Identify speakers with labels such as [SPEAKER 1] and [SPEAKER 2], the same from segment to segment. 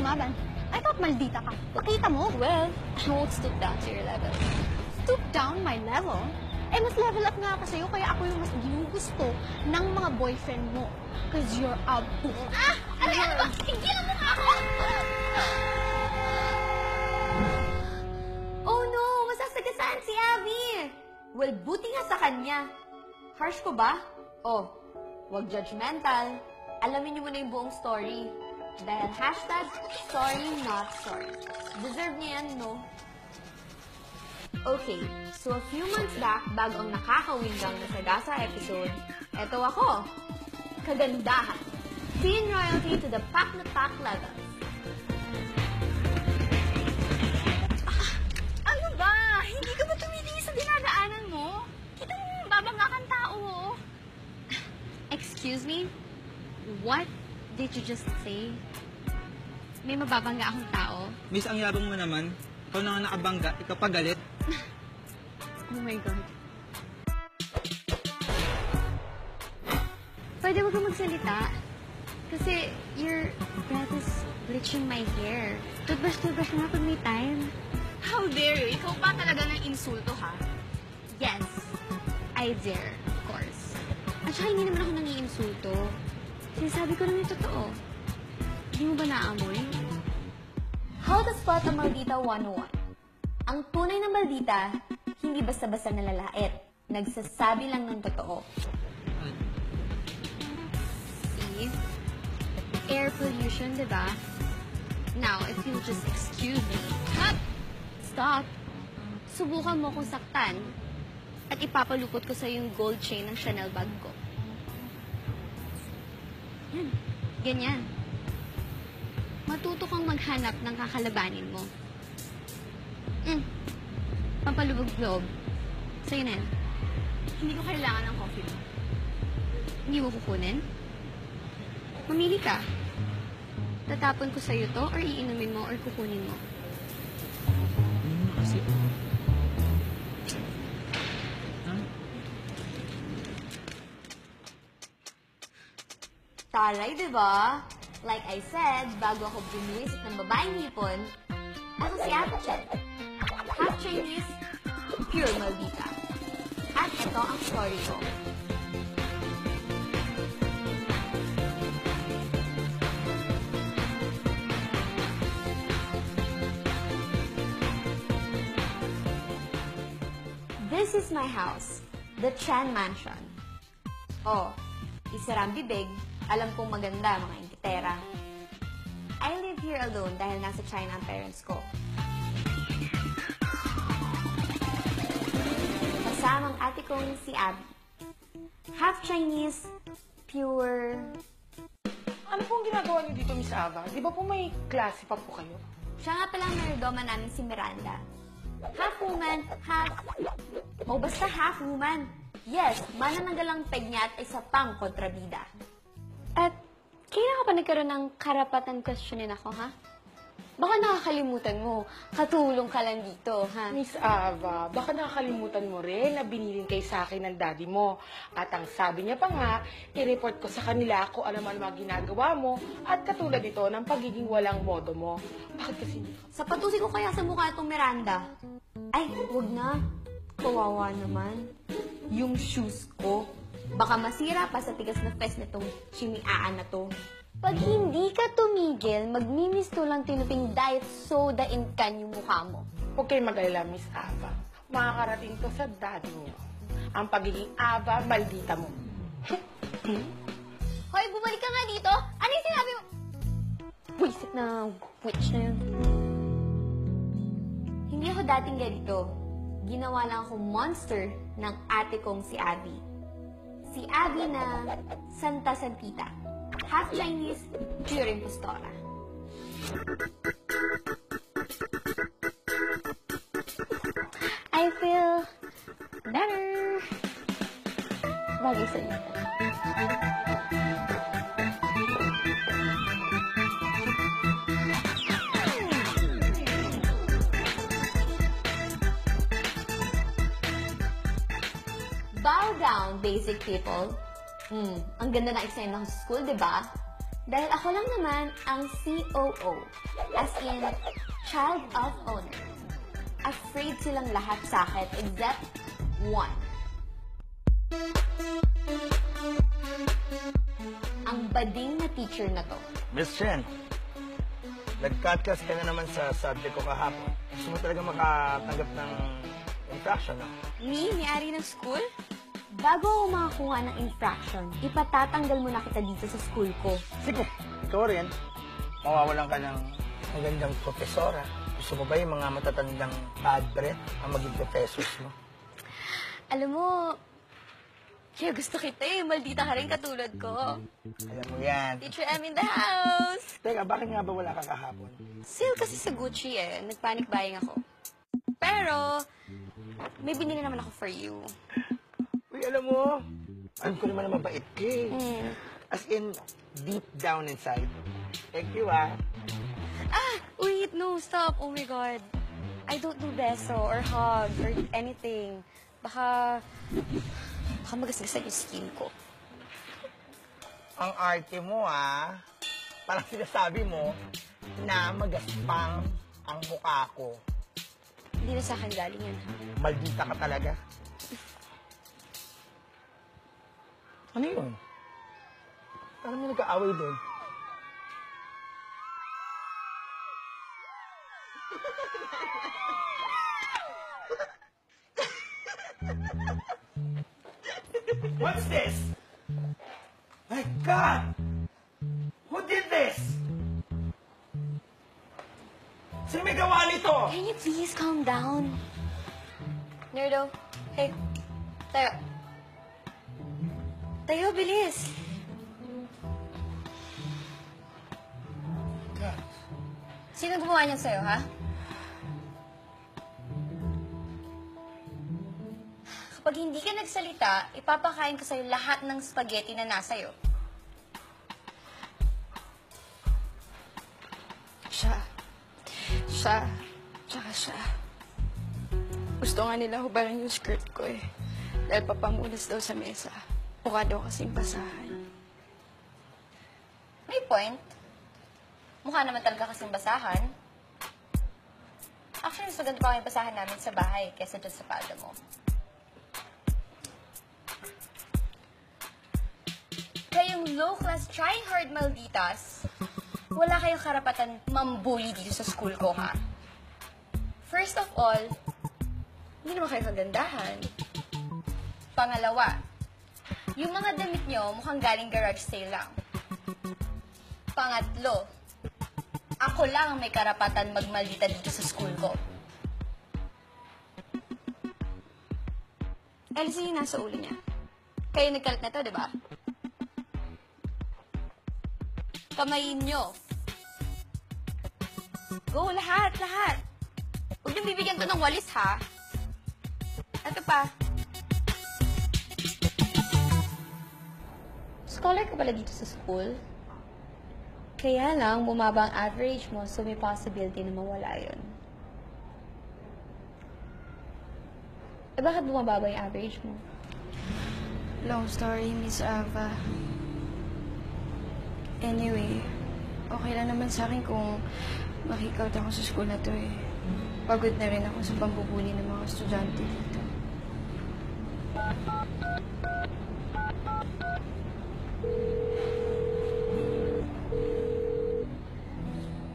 [SPEAKER 1] lumaban. I thought maldita ka. Pakita mo.
[SPEAKER 2] Well, I won't stoop down to your level.
[SPEAKER 1] Stoop down my level? Eh, mas level up nga ako sa'yo, kaya ako yung mas ginugusto ng mga boyfriend mo. Cause you're a boo. Ah! Ano ba? Tigilan mo nga ako!
[SPEAKER 2] Oh no! Masasagasaan si Abby! Well, buti nga sa kanya. Harsh ko ba? Oh, wag judgmental. Alamin niyo muna yung buong story. Dahil #sorry not sorry. Deserve niya yan, no? Okay, so a few months back, bago ang nakakawindang na Sagasa episode, eto ako, kagandahan. Teen royalty to the pack na pack level.
[SPEAKER 1] Ano ba? Hindi ka ba tumitingin sa dinadaanan mo? Kita mo yung babangga kang tao, oh.
[SPEAKER 2] Excuse me? What did you just say? May mababangga akong tao?
[SPEAKER 3] Miss, ang yabang mo naman. Ikaw na nga nakabangga, ikaw pa galit.
[SPEAKER 2] Oh my God. Pwede wag kang magsalita. Kasi your breath is bleaching my hair. Toothbrush na pag may time.
[SPEAKER 1] How dare you? Ikaw pa talaga ng insulto, ha?
[SPEAKER 2] Yes, I dare, of course. At saka hindi naman ako nangiinsulto. Sinasabi ko lang yung totoo. Hindi mo ba naamoy? How to spot a maldita 101. Ang tunay na maldita, hindi basta-basta nalalait. Nagsasabi lang ng totoo. See? Air pollution, di ba? Now, if you'll just excuse me. Cut! Stop! Subukan mo kong saktan at ipapalupot ko sa yung gold chain ng Chanel bag ko. Yan. Ganyan. Matuto kang maghanap ng kakalabanin mo. Pampalubog loob. Sa'yo na yan.
[SPEAKER 1] Hindi ko kailangan ng coffee mo.
[SPEAKER 2] Hindi mo kukunin? Mamili ka. Tatapon ko sa'yo to or iinumin mo or kukunin mo?
[SPEAKER 3] Kasi...
[SPEAKER 2] Taray, di ba? Like I said, bago ako bumisit ng babaeng hipon, ako si Ate Chen. Half Chinese, pure maldita. At ito ang story ko. This is my house, the Chan Mansion. Oh, isarang bibig, alam kong maganda mga ingitera. I live here alone dahil nasa China ang parents ko. Kasamang ate kong si Abby. Half Chinese, pure...
[SPEAKER 4] Ano pong ginagawa niyo dito, Miss Ava? Di ba po may klase pa po kayo?
[SPEAKER 2] Siya nga palang nerdoma namin si Miranda. Half woman, half... O basta half woman. Yes, manananggalang peg niya at isa pang kontrabida. At kailan ka pa nagkaroon ng karapatan questionin ako, ha? Baka nakakalimutan mo. Katulong ka lang dito, ha?
[SPEAKER 4] Miss Ava, baka nakakalimutan mo rin na binilin kay sa akin ng daddy mo. At ang sabi niya pa nga, i-report ko sa kanila kung ano man mga ginagawa mo at katulad ito ng pagiging walang modo mo. Bakit kasi hindi ka?
[SPEAKER 2] Sapatusin ko kaya sa mukha itong Miranda. Ay, wag na. Kawawa naman. Yung shoes ko. Baka masira pa sa tigas na fest nitong chimiaan na to. Pag hindi ka tumigil, magmimisto lang tinuping diet soda in can yung mukha mo.
[SPEAKER 4] Huwag kayong mag-alala, Miss Ava. Makakarating to sa daddy niyo. Ang pagiging Ava, maldita mo.
[SPEAKER 2] Hoy, bumalik ka nga dito! Ano yung sinabi mo? Wisit na witch na yun. Hindi ako dating ganito. Ginawa lang akong monster ng ate kong si Abby. Si Abby na Santa Santita. Half Chinese, pure impostora. I feel better. Bagay sa inyo. Bow down, basic people. Ang ganda ng eksena ko sa school, di ba? Dahil ako lang naman ang COO, as in, child of owner. Afraid silang lahat sa akin except one. Ang bading na teacher na to.
[SPEAKER 5] Miss Chen, nag-cutcast ka na naman sa subject ko kahapon. Gusto mo talaga makatanggap ng infraction, no?
[SPEAKER 2] May-ari ng school? Bago ako makakuha ng infraction, ipatatanggal mo na kita dito sa school ko.
[SPEAKER 5] Sige, ikaw rin. Mawawalan ka ng magandang profesora. Gusto mo ba yung mga matatandang padre ang maging professors mo?
[SPEAKER 2] Alam mo, kaya gusto kita eh. Maldita ka rin katulad ko.
[SPEAKER 5] Alam mo yan.
[SPEAKER 2] Teacher M in the house!
[SPEAKER 5] Teka, bakit nga ba wala ka kahapon?
[SPEAKER 2] Sale kasi sa Gucci eh. Nag-panic buying ako. Pero, may binili naman ako for you.
[SPEAKER 5] Uy, alam mo, alam ko naman na mabait ka eh. As in, deep down inside. Thank you, ah.
[SPEAKER 2] Wait, no, stop. Oh my God. I don't do beso or hug or anything. Baka magasgasan yung skin ko.
[SPEAKER 5] Ang arte mo, ah. Parang sinasabi mo na magaspang ang mukha ko.
[SPEAKER 2] Hindi na sa akin galing yan.
[SPEAKER 5] Maldita ka talaga. Ano yun? Parang may nag-aaway doon. What's this? My God! Who did this? Sino may gawa nito?
[SPEAKER 2] Can you please calm down? Nerdo, hey, tayo. Tayo, bilis.
[SPEAKER 5] God.
[SPEAKER 2] Sino gumawa niyan sa'yo, ha? Kapag hindi ka nagsalita, ipapakain ko sa'yo lahat ng spaghetti na nasa'yo.
[SPEAKER 6] Tsaka siya. Gusto nga nila hubaran yung skirt ko eh. Dahil papamunas daw sa mesa. Mukha daw kasing basahan.
[SPEAKER 2] May point. Mukha naman talaga kasing basahan. Actually, mas maganda pa kayo basahan namin sa bahay kesa dyan sa palda mo. Kayong low-class, trying-hard malditas, wala kayong karapatan mambully dito sa school ko, ha? First of all, hindi naman kayo kagandahan. Pangalawa, yung mga damit nyo mukhang galing garage sale lang. Pangatlo, ako lang ang may karapatan magmaldita dito sa school ko. Alisin yung nasa ulo niya. Kayo nagkalat na to, di ba? Kamayin nyo. Go, lahat, lahat. Huwag niyong bibigyan to ng walis, ha? Ito pa. Scholar ka pala dito sa school. Kaya lang, bumaba ang average mo, so may possibility na mawala yun. Eh, bakit bumababa yung average mo?
[SPEAKER 6] Long story, Miss Ava. Anyway, okay lang naman sa akin kung makikout ako sa school na to eh. Pagod na rin ako sa pambubuli ng mga estudyante dito.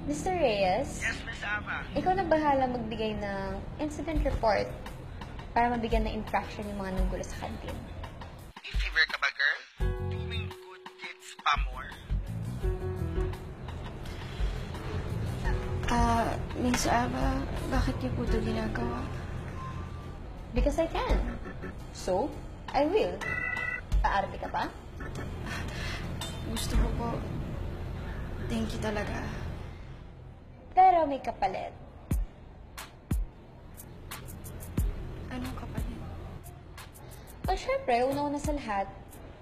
[SPEAKER 2] Mr. Reyes?
[SPEAKER 5] Yes, Miss Ava.
[SPEAKER 2] Ikaw na bahala magbigay ng incident report para mabigyan ng infraction yung mga nanggulo sa kantin.
[SPEAKER 5] May fever ka ba, girl? Doing good kids pa more?
[SPEAKER 6] Miss Ava, bakit niyo po ito ginagawa?
[SPEAKER 2] Because I can. So, I will. Paarte ka pa?
[SPEAKER 6] Gusto ko po. Thank you talaga.
[SPEAKER 2] Pero may kapalit.
[SPEAKER 6] Anong kapalit?
[SPEAKER 2] Well, syempre, una-una sa lahat,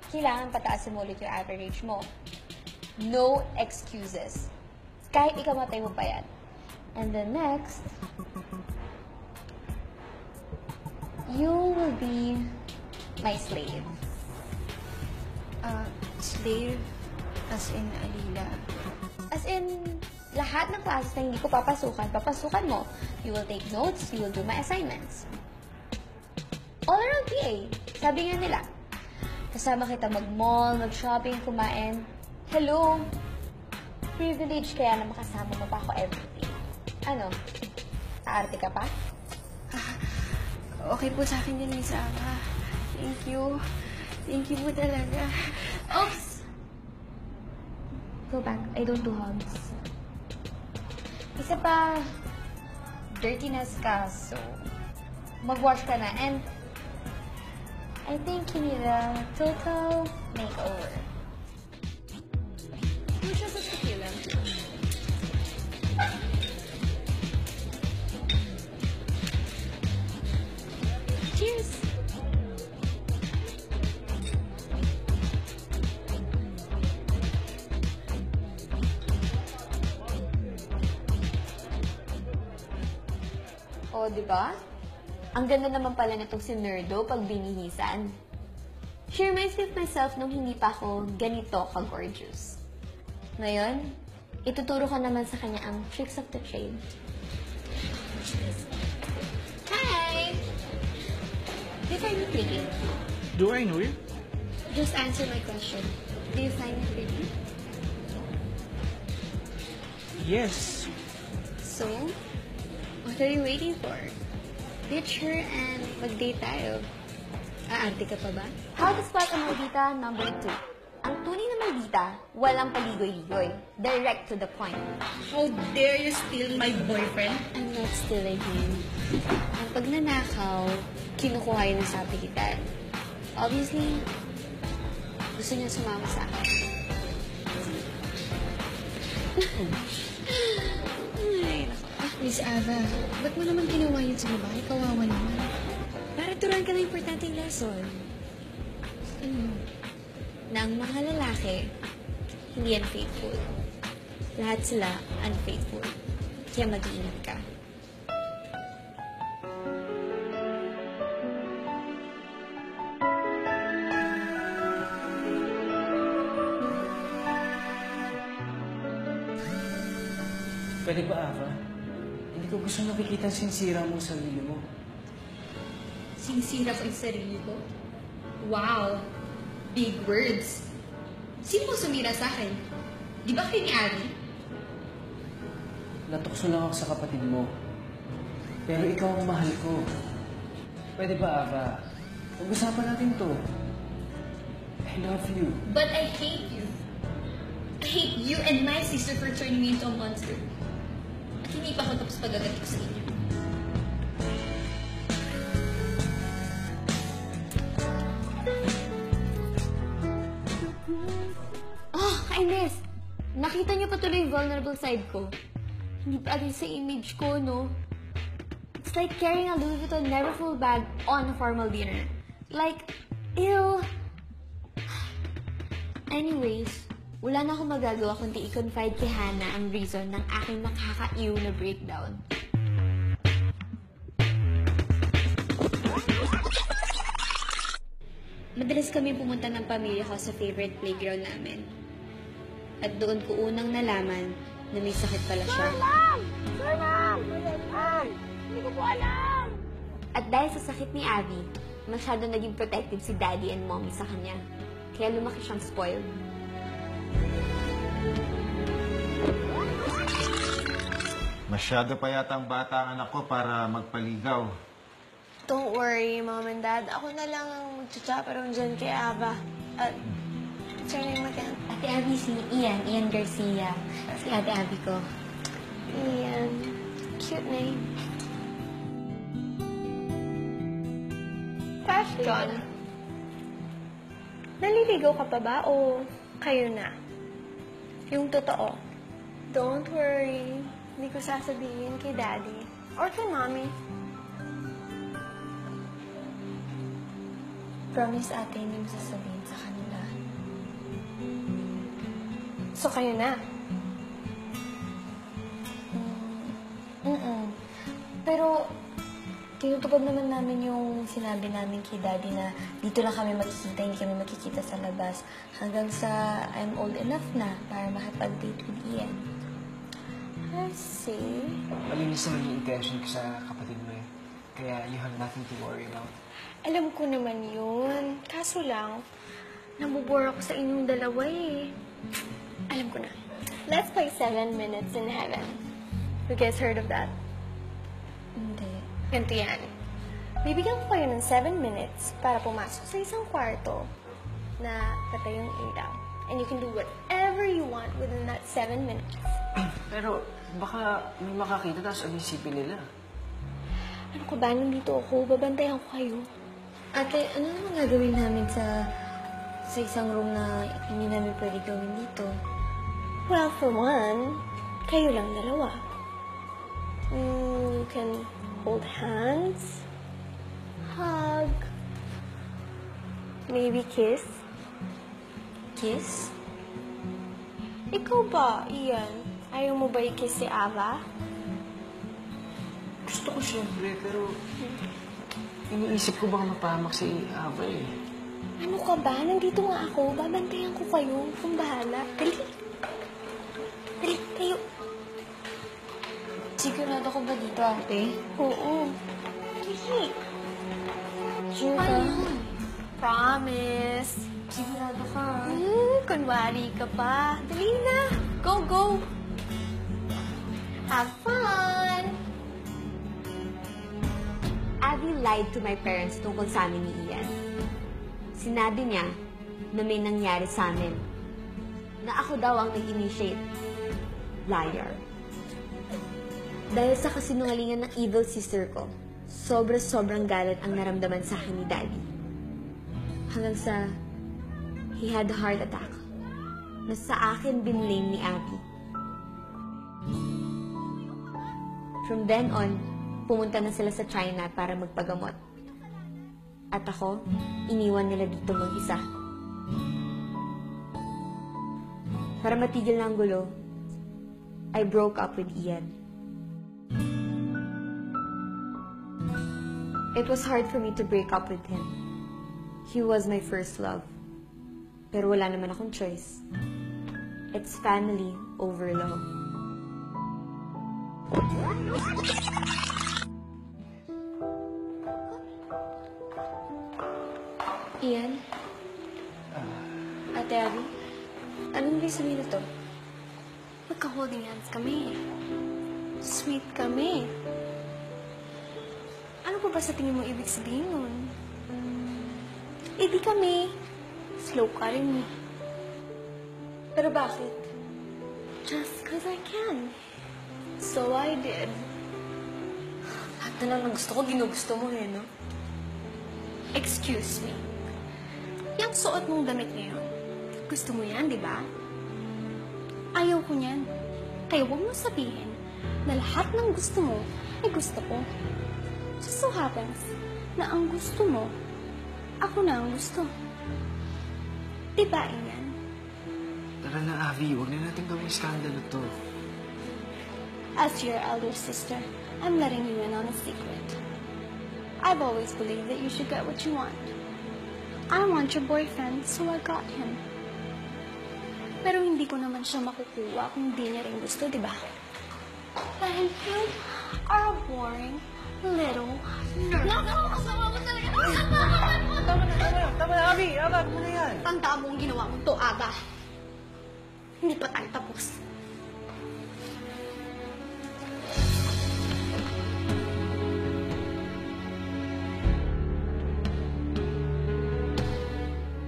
[SPEAKER 2] kailangan pataasin mo ulit yung average mo. No excuses. Kahit ikamatay mo pa yan. And then next, you will be my slave.
[SPEAKER 6] Slave? As in, Alila.
[SPEAKER 2] As in, lahat ng classes na hindi ko papasukan mo. You will take notes, you will do my assignments. All around PA. Sabi nga nila, kasama kita mag-mall, mag-shopping, kumain. Hello? Privilege kaya na makasama mo pa ako everyday. Ano? Aarte ka pa?
[SPEAKER 6] Okay po sa akin yun, Miss Ava. Thank you. Thank you po talaga.
[SPEAKER 2] Oops! Go back. I don't do hugs. Isa pa, dirtiness ka, so mag-wash ka na. And I think you need a total makeover.
[SPEAKER 6] Mucho sa tequila.
[SPEAKER 2] Cheers! O, di ba? Ang ganda naman pala nitong si Nerdo pag binihisan. She reminds me of myself nung hindi pa ako ganito ka-gorgeous. Ngayon, ituturo ko naman sa kanya ang tricks of the trade. Hi! Do you find me pretty?
[SPEAKER 3] Do I know you?
[SPEAKER 2] Just answer my question. Do you find me pretty?
[SPEAKER 3] Yes.
[SPEAKER 2] So, what are you waiting for? Ditch her and mag-date tayo. Aarte ka pa ba? How to spot a maldita number 2. Ang tunay na maldita, walang paligoy-ligoy. Direct to the point.
[SPEAKER 1] How dare you steal my boyfriend?
[SPEAKER 2] I'm not stealing him. Ang pagnanakaw, kinukuha yun ng sapigitan. Obviously, gusto niya sumama sa akin. Ay, nako.
[SPEAKER 6] Miss Ava, ba't mo naman ginawa yun sa babae? Kawawa naman.
[SPEAKER 2] Para turuan ka ng importanteng lesson. Na ang mga lalaki, hindi unfaithful. Lahat sila unfaithful. Kaya mag-iingat ka.
[SPEAKER 7] Pwede ba, Ava? Hindi ko gusto nakikita ang sinsira mo sa sarili mo.
[SPEAKER 1] Sinisira ko yung sarili ko? Wow! Big words. Sino mo sumira sa akin? Di ba kayo ni Abby?
[SPEAKER 7] Natukso lang ako sa kapatid mo. Pero ikaw ang mahal ko. Pwede ba, Ava? Pag-usapan natin to. I love you.
[SPEAKER 1] But I hate you. I hate you and my sister for turning me into a monster. At hindi pa ako tapos pag-agat ko sa inyo.
[SPEAKER 2] Oh, Ines! Nakita niyo pa tuloy yung vulnerable side ko. Hindi pa agad sa image ko, no? It's like carrying a Louis Vuitton never-full bag on a formal dinner. Like, ew! Anyways, wala na akong magagawa kundi i-confide kay Hannah ang reason ng aking nakaka-ew na breakdown. Madalas kami pumunta ng pamilya ko sa favorite playground namin. At doon ko unang nalaman na may sakit pala siya.
[SPEAKER 4] Sir, ma'am! Hindi ko po alam!
[SPEAKER 2] At dahil sa sakit ni Abby, masyado naging protective si Daddy and Mommy sa kanya. Kaya lumaki siyang spoiled.
[SPEAKER 8] Masyado pa yata ang bata ang anak ko para magpaligaw.
[SPEAKER 6] Don't worry, Mom and Dad. Ako na lang ang mag-chaperone dyan kay Ava. At, what's your name again?
[SPEAKER 2] Ate Abby si Ian Garcia. Si Ate Abby ko.
[SPEAKER 6] Ian. Cute name. Question. Naliligaw ka pa ba o kayo na? Yung totoo. Don't worry. Hindi ko sasabihin kay Daddy. Or kay Mommy. Promise, ate, hindi mo sasabihin sa kanila. So, kayo na? Pero, kayo tinutupad naman namin yung sinabi namin kay Daddy na dito lang kami makikita, hindi kami makikita sa labas. Hanggang sa I'm old enough na para makapag-date with Ian. I see.
[SPEAKER 7] Malinis naman yung intention ko sa kapatid mo eh. Kaya you have nothing to worry about.
[SPEAKER 6] Alam ko naman yun. Kaso lang, nabubore ako sa inyong dalawa eh. Alam ko na. Let's play 7 Minutes in Heaven. You guys heard of that?
[SPEAKER 2] Hindi.
[SPEAKER 6] Ganito yan. Bibigyan ko kayo ng 7 minutes para pumasok sa isang kwarto na patay yung ilaw. And you can do whatever you want within that 7 minutes.
[SPEAKER 7] Pero baka may makakita tapos isipin nila.
[SPEAKER 6] Ano ko ba? Nandito ako. Babantayan ko kayo.
[SPEAKER 2] Ate, ano naman gagawin namin sa isang room na hindi namin pwede gawin dito?
[SPEAKER 6] Well, for one, kayo lang dalawa. You can hold hands, hug, maybe kiss.
[SPEAKER 2] Kiss?
[SPEAKER 6] Ikaw ba, Ian? Ayaw mo ba i-kiss si Ava?
[SPEAKER 7] Gusto ko siyempre, pero iniisip ko baka mapahamak si Ava eh.
[SPEAKER 6] Ano ka ba? Nandito nga ako. Babantayan ko kayo. Kung bahala. Dali. Dali, tayo.
[SPEAKER 2] Sigurado ko ba dito, ate?
[SPEAKER 6] Oo. Dali.
[SPEAKER 2] Sure ka?
[SPEAKER 6] Promise.
[SPEAKER 2] Sigurado ka.
[SPEAKER 6] Kunwari ka pa. Dali na. Go, go. Have fun.
[SPEAKER 2] Abby lied to my parents tungkol sa amin ni Ian. Sinabi niya na may nangyari sa amin. Na ako daw ang nag-initiate. Liar. Dahil sa kasinungalingan ng evil sister ko, sobrang galit ang naramdaman sa akin ni Daddy. Hanggang sa he had a heart attack na sa akin binlame ni Abby. From then on, pumunta na sila sa China para magpagamot. At ako, iniwan nila dito mag-isa. Para matigil na ang gulo, I broke up with Ian. It was hard for me to break up with him. He was my first love. Pero wala naman akong choice. It's family over love. Ian? Ate Abby? Anong ibig sabihin nito?
[SPEAKER 6] Magka-holding hands kami. Sweet kami. Ano pa ba sa tingin mo ibig sabihin nun? Di kami. Slow ka rin.
[SPEAKER 2] Pero bakit?
[SPEAKER 6] Just 'cause I can. So I did.
[SPEAKER 2] Lahat na lang ng gusto ko, ginugusto mo eh, no?
[SPEAKER 6] Excuse me. Yung suot mong damit ngayon, gusto mo yan, di ba? Ayaw ko niyan. Kaya huwag mo sabihin na lahat ng gusto mo ay gusto ko. Just so happens na ang gusto mo, ako na ang gusto. Di ba, Ian?
[SPEAKER 7] Tara na, Avi. Huwag na natin gawing skandalo to.
[SPEAKER 6] As your elder sister, I'm letting you in on a secret. I've always believed that you should get what you want. I want your boyfriend, so I got him. Pero hindi ko naman siya makukuha kung di niya rin gusto, di ba? Dahil you are a boring little nerd. Nakakasama mo talaga.
[SPEAKER 7] Tama na, Avi. Ava, ano na yan?
[SPEAKER 6] Tanda mo ang ginawa mo to, Aba. Hindi pa tayo tapos.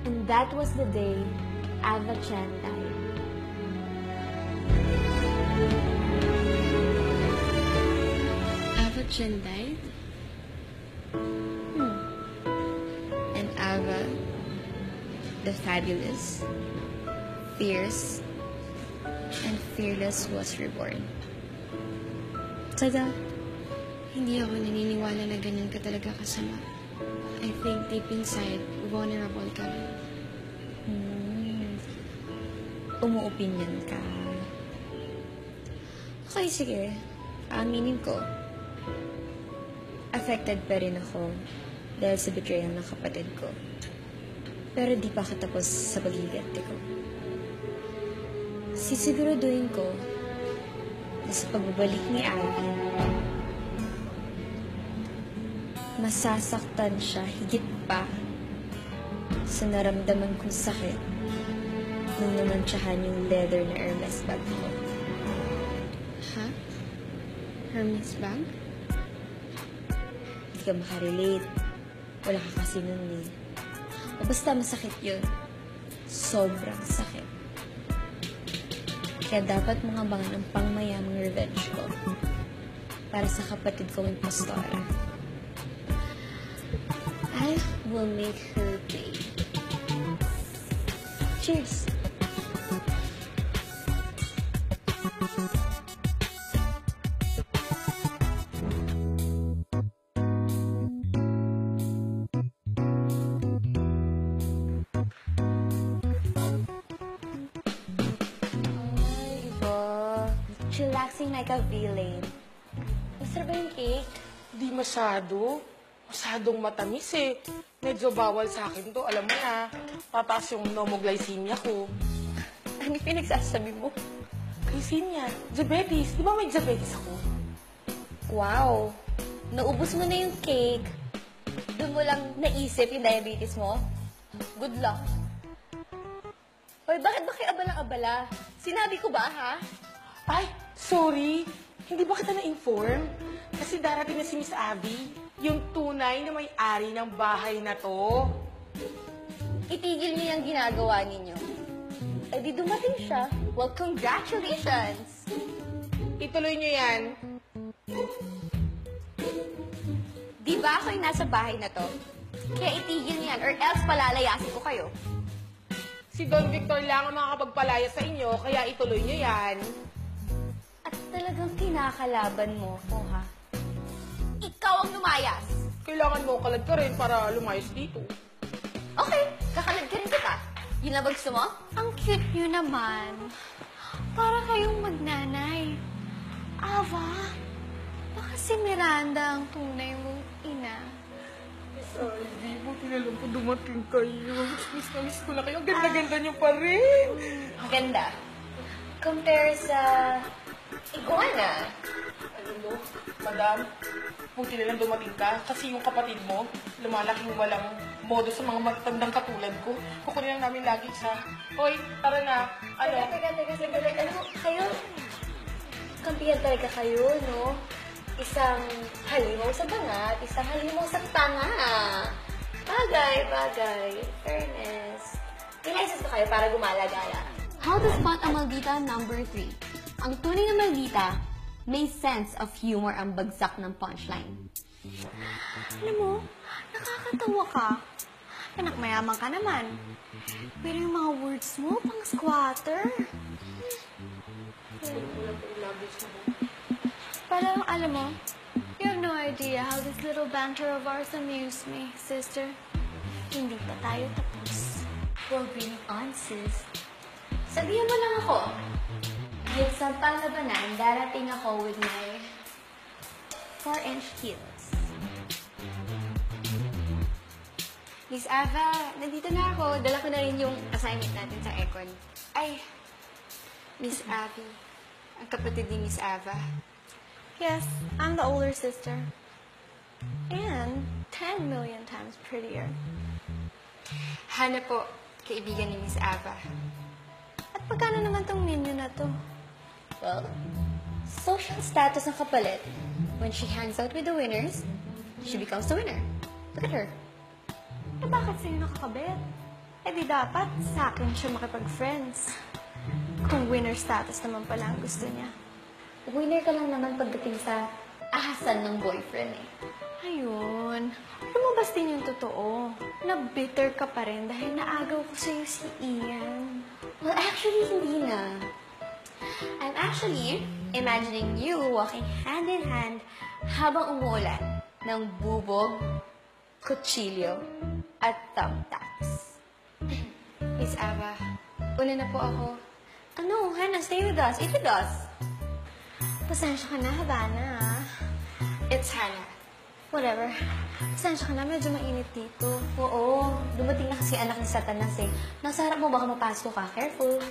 [SPEAKER 2] And that was the day Ava Chen died.
[SPEAKER 9] Ava Chen died? And Ava, the fabulous, fierce, and fearless was reborn. Tada! Hindi ako naniniwala na ganyan ka talaga kasama. I think deep inside, vulnerable ka.
[SPEAKER 2] Umuopinion ka.
[SPEAKER 9] Okay, sige. Aaminin ko. affected pa rin ako dahil sa betrayal ng kapatid ko. Pero di pa ako tapos sa pag-iganti ko. Sisiguraduhin ko na sa pagbabalik ni Abby, masasaktan siya higit pa sa naramdaman kong sakit nung namantsahan yung leather na Hermes bag ko.
[SPEAKER 2] Ha? Hermes bag?
[SPEAKER 9] Hindi ka makarelate. Wala ka kasi nun eh. O basta masakit yun. Sobrang sakit. Kaya dapat mga abangan ang pangmayamang revenge ko para sa kapatid kong impostora. I will make her pay. Cheers! Chillaxing like a villain. Masarap ba yung cake?
[SPEAKER 4] Di masyado. Masyadong matamis eh. Medyo bawal sa akin to. Alam mo na, tataas yung nomoglycemia ko.
[SPEAKER 9] Ano yung pinagsasabi mo?
[SPEAKER 4] Glycemia? Diabetes? Di ba may diabetes ako?
[SPEAKER 9] Wow! Naubos mo na yung cake. Doon mo lang naisip yung diabetes mo? Good luck. Hoy, bakit ba kayo abalang-abala? Sinabi ko ba, ha?
[SPEAKER 4] Ay, sorry. Hindi ba kita na-inform? Kasi darating na si Miss Abby, yung tunay na may-ari ng bahay na to.
[SPEAKER 9] Itigil niyo yung ginagawa ninyo. Eh di dumating siya. Well, congratulations!
[SPEAKER 4] Ituloy niyo yan.
[SPEAKER 9] Di ba ako yung nasa bahay na to? Kaya itigil niyo yan or else palalayasin ko kayo.
[SPEAKER 4] Si Don Victor lang ang makakapagpalaya sa inyo, kaya ituloy niyo yan.
[SPEAKER 9] At talagang kinakalaban mo ko, ha? Ikaw ang lumayas!
[SPEAKER 4] Kailangan mo kalad ka rin para lumayas dito.
[SPEAKER 9] Okay, kakalad ka rin kita. Yun na ba gusto mo?
[SPEAKER 1] Ang cute nyo naman. Para kayong magnanay. Ava, baka si Miranda ang tunay mong ina.
[SPEAKER 4] Ay, di mo tinalang ko dumating kayo. Miss na miss ko na kayo. Ang ganda-ganda niyo pa rin.
[SPEAKER 9] Ganda. Compare sa iguana.
[SPEAKER 4] Alam mo, madam, buti na lang dumating ka kasi yung kapatid mo, lumalaking walang modo sa mga matatandang katulad ko. Kukunin lang namin lagi siya. Hoy, tara na. Ano?
[SPEAKER 9] Teka. Alam mo, kayo, kampihan talaga kayo, no? Isang halimaw sa bangat, isang halimaw sa tanga. Bagay. Fairness. May license ko kayo para gumala-gala.
[SPEAKER 2] How to spot a maldita number 3? Ang tunay na maldita, may sense of humor ang bagsak ng punchline.
[SPEAKER 1] Alam mo, nakakatawa ka. Anak, mayaman ka naman. Pero yung mga words mo, pang squatter. Parang, alam mo, you have no idea how this little banter of ours amused me, sister. Hindi pa tayo tapos.
[SPEAKER 9] Well, bring it on, sis. Sabihan mo lang ako. With sampang labanan, darating ako with my 4-inch heels.
[SPEAKER 2] Miss Ava, nandito na ako. Dala ko na rin yung assignment natin sa Econ. Ay, Miss Abby. Ang kapatid ni Miss Ava.
[SPEAKER 1] Yes, I'm the older sister. And 10 million times prettier.
[SPEAKER 2] Hana po, kaibigan ni Miss Ava.
[SPEAKER 1] At pagkano naman tong menu na to?
[SPEAKER 9] Well, social status ng kapalit. When she hangs out with the winners, she becomes the winner. Look at her.
[SPEAKER 1] Eh bakit sa'yo nakakabit? Eh di dapat sa akin siya makipag-friends. Kung winner status naman pala ang gusto niya.
[SPEAKER 9] Winner ka lang naman pagdating sa ahasan ng boyfriend eh.
[SPEAKER 1] Ayun. Lumabas din yung totoo. Na-bitter ka pa rin dahil naagaw ko sa'yo si Ian.
[SPEAKER 9] Well, actually, hindi na. I'm actually imagining you walking hand in hand habang umuulan ng bubog, kutsilyo, at thumbtacks.
[SPEAKER 2] Miss Ava, una na po ako.
[SPEAKER 9] Ano, Hannah, stay with us. Eat with us.
[SPEAKER 1] Pasensya ka na, Havana.
[SPEAKER 2] It's Hannah. Whatever. Pasensya ka na, medyo mainit dito.
[SPEAKER 9] Oo, dumating na kasi anak ng Satanas eh. Nasa harap mo, baka mapasok ka. Careful.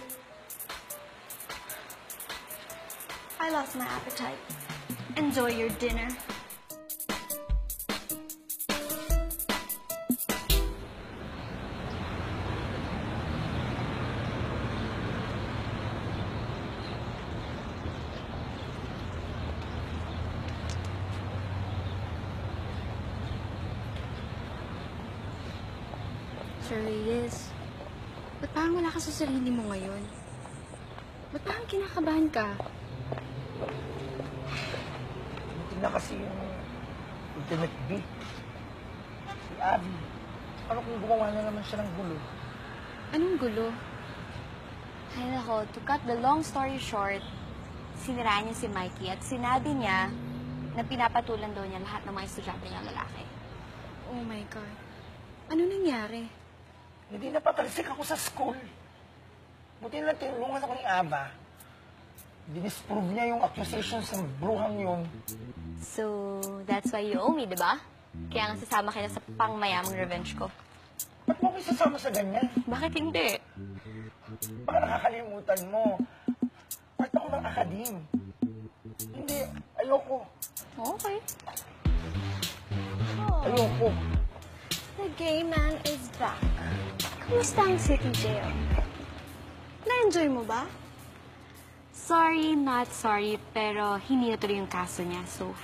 [SPEAKER 6] I lost my appetite.
[SPEAKER 1] Enjoy your dinner.
[SPEAKER 2] Sir Reyes, ba't parang wala ka sa sarili mo ngayon? Ba't parang kinakabahan ka?
[SPEAKER 5] Buti na kasi yung ultimate B. Si Abby. Ano kung gumawa na naman siya ng gulo?
[SPEAKER 2] Anong gulo?
[SPEAKER 9] Ay nako, to cut the long story short, siniraan niya si Mikey at sinabi niya na pinapatulan daw niya lahat ng mga estudyante niyang lalaki.
[SPEAKER 2] Oh my God. Ano nangyari?
[SPEAKER 5] Hindi napatalsik ako sa school. Buti na tinulungan ako ni Ava. Dinisprove niya yung accusations ng bruhang yun.
[SPEAKER 9] So, that's why you owe me, di ba? Kaya nga sasama kita sa pangmayamang revenge ko.
[SPEAKER 5] Ba't mo ko isasama sa ganyan?
[SPEAKER 9] Bakit hindi?
[SPEAKER 5] Baka nakakalimutan mo. Part ako ng akadim. Hindi, ayoko.
[SPEAKER 9] Okay.
[SPEAKER 5] Ayoko.
[SPEAKER 6] The gay man is back. Kumusta ang city jail? Na-enjoy mo ba?
[SPEAKER 2] Sorry, not sorry, pero hindi natuloy yung kaso niya. So,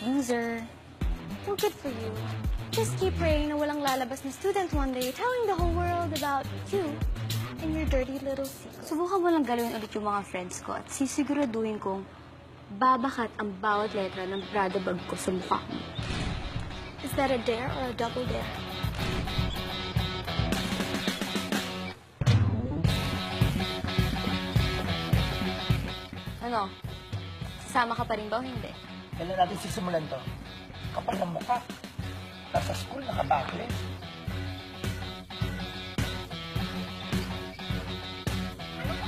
[SPEAKER 2] #loser.
[SPEAKER 6] Well, good for you. Just keep praying na walang lalabas na student one day telling the whole world about you and your dirty little secret.
[SPEAKER 2] Subukan mo lang galawin ulit yung mga friends ko at sisiguraduhin kong babakat ang bawat letra ng Prada bag ko sa mukha mo.
[SPEAKER 6] Is that a dare or a double dare?
[SPEAKER 9] Ano? Sasama ka pa rin ba o hindi?
[SPEAKER 5] Kailan natin sisimulan to? Kapal ng mukha. Nasa school, naka-backless.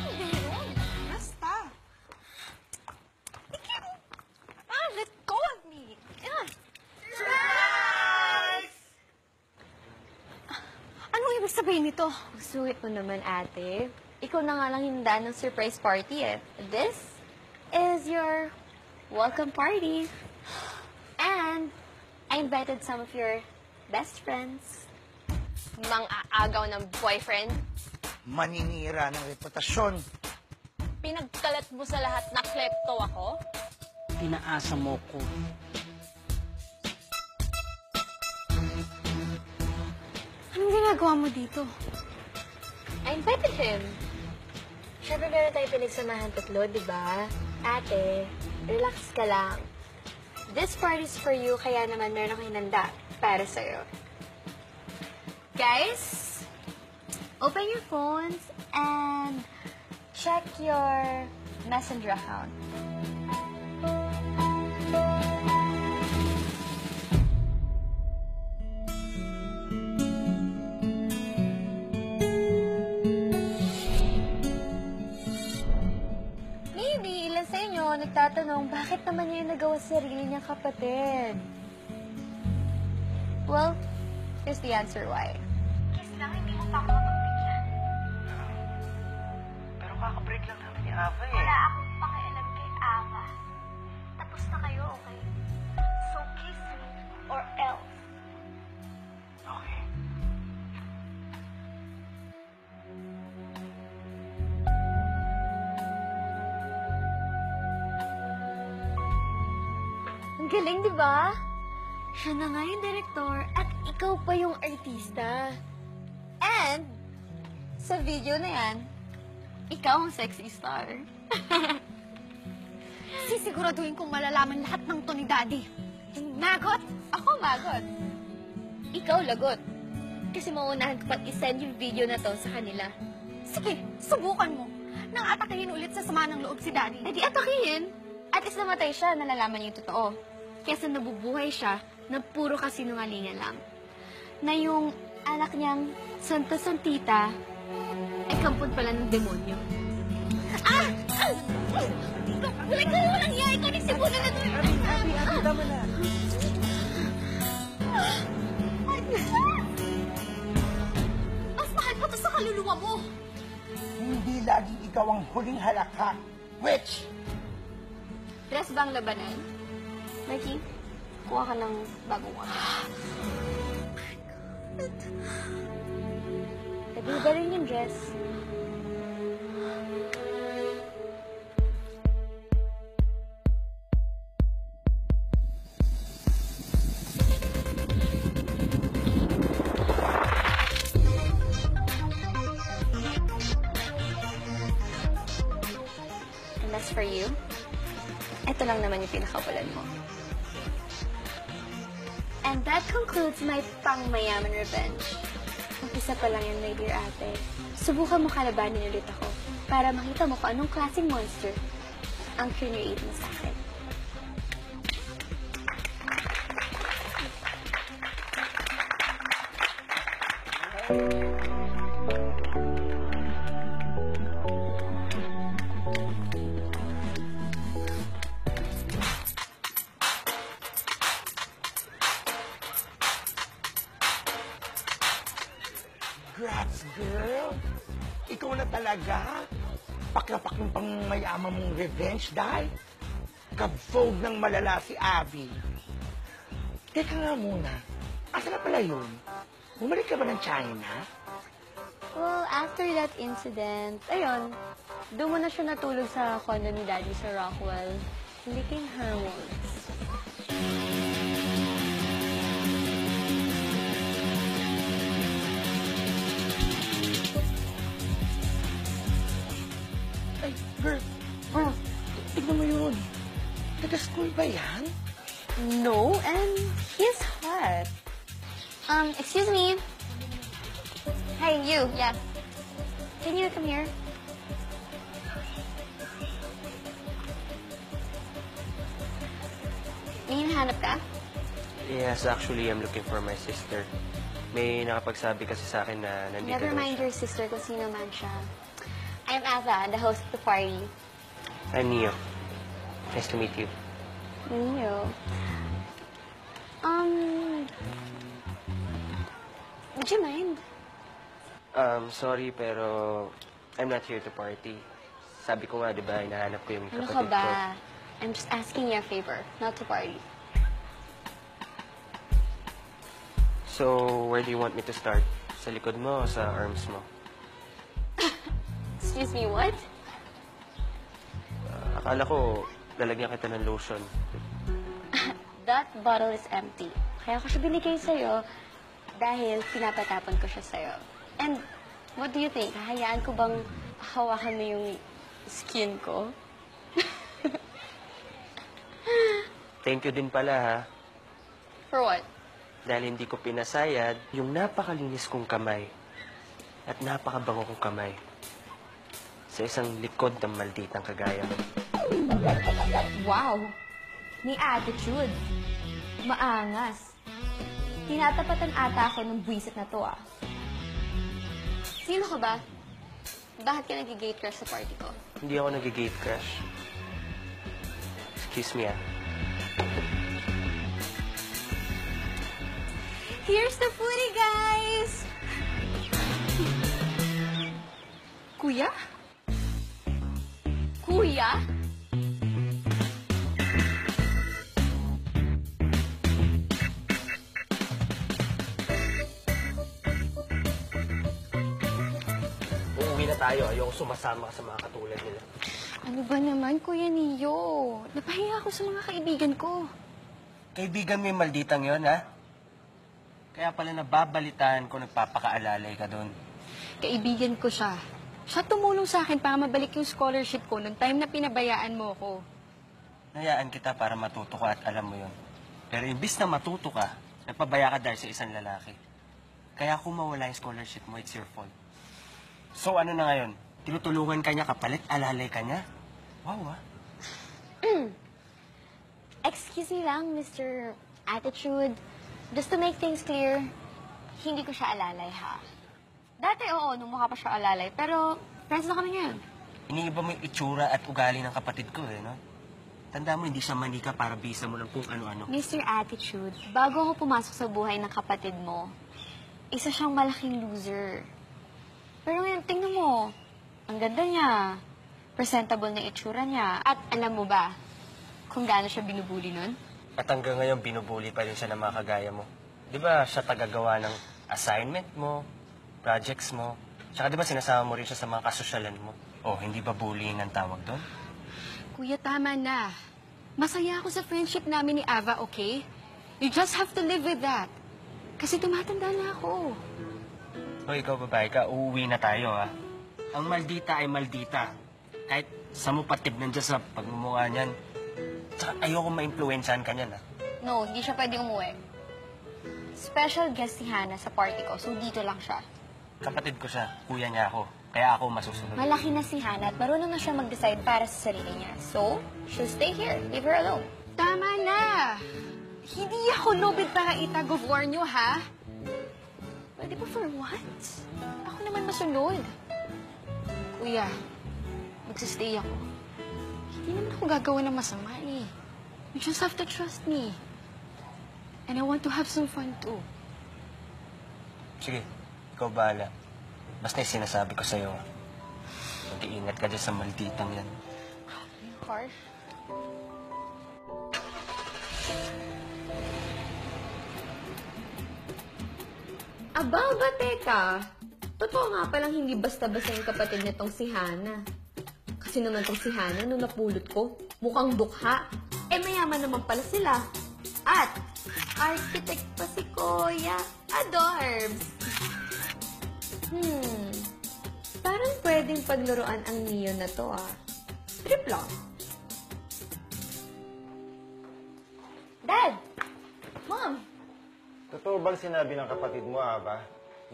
[SPEAKER 1] Hindi yun. Basta. Let go of me. Yeah. Anong ibig sabihin nito?
[SPEAKER 9] Sweet mo naman, ate. Ikaw na nga lang hindaan ng surprise party eh. This is your welcome party. And I invited some of your best friends.
[SPEAKER 10] Mang-aagaw ng boyfriend.
[SPEAKER 5] Maninira ng reputasyon.
[SPEAKER 10] Pinagkalat mo sa lahat na klepto ako.
[SPEAKER 7] Tinaasa mo ko.
[SPEAKER 6] Anong ginagawa mo dito?
[SPEAKER 9] I invited him. Siyempre meron tayo pinagsamahan tatlo, di ba? Ate, relax ka lang. This party's for you, kaya naman meron akong hinanda para sa'yo. Guys, open your phones and check your messenger account. Maybe ilan sa inyo nagtatanong bakit naman niya yung nagawa sa sarili niyang kapatid. Well, here's the answer why.
[SPEAKER 6] Kiss lang, hindi mo pa ako mapagbigyan.
[SPEAKER 5] Pero kakabreak lang namin ni Ava eh.
[SPEAKER 6] Wala akong pakialam kay Ava. Tapos na kayo, okay? So kiss me or else.
[SPEAKER 5] Okay.
[SPEAKER 9] Ang galing, di ba? Siya na nga yung direktor at ikaw pa yung artista. And, sa video na yan, ikaw ang sexy star.
[SPEAKER 1] Sisiguraduhin kong malalaman lahat ng to ni Daddy. Yung magot,
[SPEAKER 9] Ako magot. Ikaw lagot. Kasi maunahan ko pang isend yung video na to sa kanila.
[SPEAKER 1] sige, subukan mo. Nang atakihin ulit sa sama ng loob si Daddy.
[SPEAKER 9] Eh di atakihin. At least namatay siya, nalalaman niya yung totoo. Kesa nabubuhay siya na puro kasinungalingan lang. Na yung anak niyang Santa-Santita ay kampon pala ng demonyo. Walang iya! Ikaw nagsibunan na to!
[SPEAKER 5] Abi, tama na.
[SPEAKER 1] Mas mahal pa to sa kaluluwa mo!
[SPEAKER 5] Hindi laging ikaw ang huling halakha, witch!
[SPEAKER 2] Dress bang labanan? Mikey, kuha ka ng bagong one. Lagay ba rin yung dress? And as for you, ito lang naman yung pinakawalan mo. And that concludes my pang-mayaman revenge. Umpisa pa lang yan, my dear ate. Subukan mo kalabanin ulit ako para makita mo kung anong klaseng monster ang create mo sa akin.
[SPEAKER 5] Congrats, girl! Ikaw na talaga? Paklapak yung pangmayaman mong revenge, dahil kabfog ng malala si Abby. Teka nga muna, asa na pala yun? Bumalik ka ba ng China?
[SPEAKER 2] Well, after that incident, ayun, doon muna siya natulog sa condo ni Daddy sa Rockwell, licking her wounds.
[SPEAKER 5] Ay, girl, tignan mo yun. Taga-school ba yan?
[SPEAKER 2] No, and he's hot. Excuse me. Hey, you. Yeah. Can you come here? May hinahanap ka?
[SPEAKER 7] Yes, actually, I'm looking for my sister. May nakapagsabi kasi sa akin na nandito
[SPEAKER 2] Never
[SPEAKER 7] daw
[SPEAKER 2] mind
[SPEAKER 7] siya.
[SPEAKER 2] your sister kung sino man siya. I'm Ava, the host of the party.
[SPEAKER 7] I'm Neo. Nice to meet you.
[SPEAKER 2] Neo. Would you mind?
[SPEAKER 7] Sorry, pero I'm not here to party. Sabi ko nga, di ba, hinahanap ko yung
[SPEAKER 2] Ano
[SPEAKER 7] kapatid
[SPEAKER 2] ka
[SPEAKER 7] ko.
[SPEAKER 2] ba? I'm just asking you a favor, not to party.
[SPEAKER 7] So, where do you want me to start? Sa likod mo o sa arms mo?
[SPEAKER 2] Excuse me, what?
[SPEAKER 7] Akala ko, lalagyan kita ng lotion.
[SPEAKER 2] That bottle is empty. Kaya ko siya binigay sa'yo dahil pinapatapon ko siya sa'yo. And what do you think? Hahayaan ko bang hawakan mo yung skin ko?
[SPEAKER 7] Thank you din pala, ha?
[SPEAKER 2] For what?
[SPEAKER 7] Dahil hindi ko pinasayad yung napakalinis kong kamay at napakabango kong kamay sa isang likod ng malditang kagaya.
[SPEAKER 9] Wow! May attitude. Maangas. Tinatapatan ata ako ng buwisit na to, ah.
[SPEAKER 2] Sino ka ba? Bakit ka nag-gate crush sa party ko?
[SPEAKER 7] Hindi ako nag-gate crush. Excuse me, ah.
[SPEAKER 2] Here's the foodie, guys! Kuya? Kuya?
[SPEAKER 7] Uuwi na tayo. Ayoko sumasama ka sa mga katulad nila.
[SPEAKER 2] Ano ba naman, Kuya Neo? Napahiya ako sa mga kaibigan ko.
[SPEAKER 7] Kaibigan mo yung malditang yon, ha? Kaya pala nababalitaan ko, nagpapakaalalay ka doon.
[SPEAKER 2] Kaibigan ko siya. Siya tumulong sa akin para mabalik yung scholarship ko noong time na pinabayaan mo ko.
[SPEAKER 7] Nayaan kita para matuto ka at alam mo yon. Pero imbis na matuto ka, nagpabaya ka dahil sa isang lalaki. Kaya kung mawala yung scholarship mo, it's your fault. So ano na ngayon? Tinutulungan ka niya kapalit, alalay ka niya? Wow, ah.
[SPEAKER 2] Excuse me lang, Mr. Attitude. Just to make things clear, hindi ko siya alalay, ha? Dati, oo, nung mukha pa siya alalay. Pero, friends na kami ngayon.
[SPEAKER 7] Iniiba mo yung itsura at ugali ng kapatid ko, eh, no? Tanda mo, hindi siya manika para bisa mo ng kung ano-ano.
[SPEAKER 2] Mr. Attitude, bago ako pumasok sa buhay ng kapatid mo, isa siyang malaking loser. Pero ngayon, tingnan mo. Ang ganda niya. Presentable na itsura niya. At alam mo ba kung gaano siya binubuli nun?
[SPEAKER 7] At hanggang ngayon, binubuli pa rin siya ng mga kagaya mo. Di ba siya tagagawa ng assignment mo, projects mo, tsaka di ba sinasama mo rin siya sa mga kasosyalan mo? Oh, hindi ba bullying ang tawag doon?
[SPEAKER 2] Kuya, tama na. Masaya ako sa friendship namin ni Ava, okay? You just have to live with that. Kasi tumatanda na ako.
[SPEAKER 7] O ikaw, babae ka, uuwi na tayo, ha? Ang maldita ay maldita. Kahit sa mo patib nandiyan sa pagmumukha niyan. Tsaka ayoko ma-influensyahan ka niyan, ha?
[SPEAKER 2] No, hindi siya pwede umuwi. Special guest si Hannah sa party ko, so dito lang siya.
[SPEAKER 7] Kapatid ko siya, kuya niya ako. Kaya ako masusunod.
[SPEAKER 2] Malaki na si Hannah at marunong na siya mag-decide para sa sarili niya. So, she'll stay here. Leave her alone. Tama na! Hindi ako lubid para itag of war niyo, ha? Pwede ba for once? Ako naman masunod. Kuya, magsistay ako. Hindi naman ako gagawa ng masama, eh. You just have to trust me. And I want to have some fun, too.
[SPEAKER 7] Sige, ikaw bahala. Basta yung sinasabi ko sa'yo, mag-iingat ka dyan sa malditang yan.
[SPEAKER 2] Harsh.
[SPEAKER 9] Aba, teka. Totoo nga palang hindi basta-basta yung kapatid nitong si Hannah. Kasi naman tong si Hannah, nung napulot ko, mukhang dukha. Eh, mayaman naman pala sila. At, architect pa si Kuya. Adorbs! Parang pwedeng paglaruan ang Neo na to, ah. Trip lang.
[SPEAKER 2] Dad! Mom!
[SPEAKER 8] Totoo bang sinabi ng kapatid mo, Ava,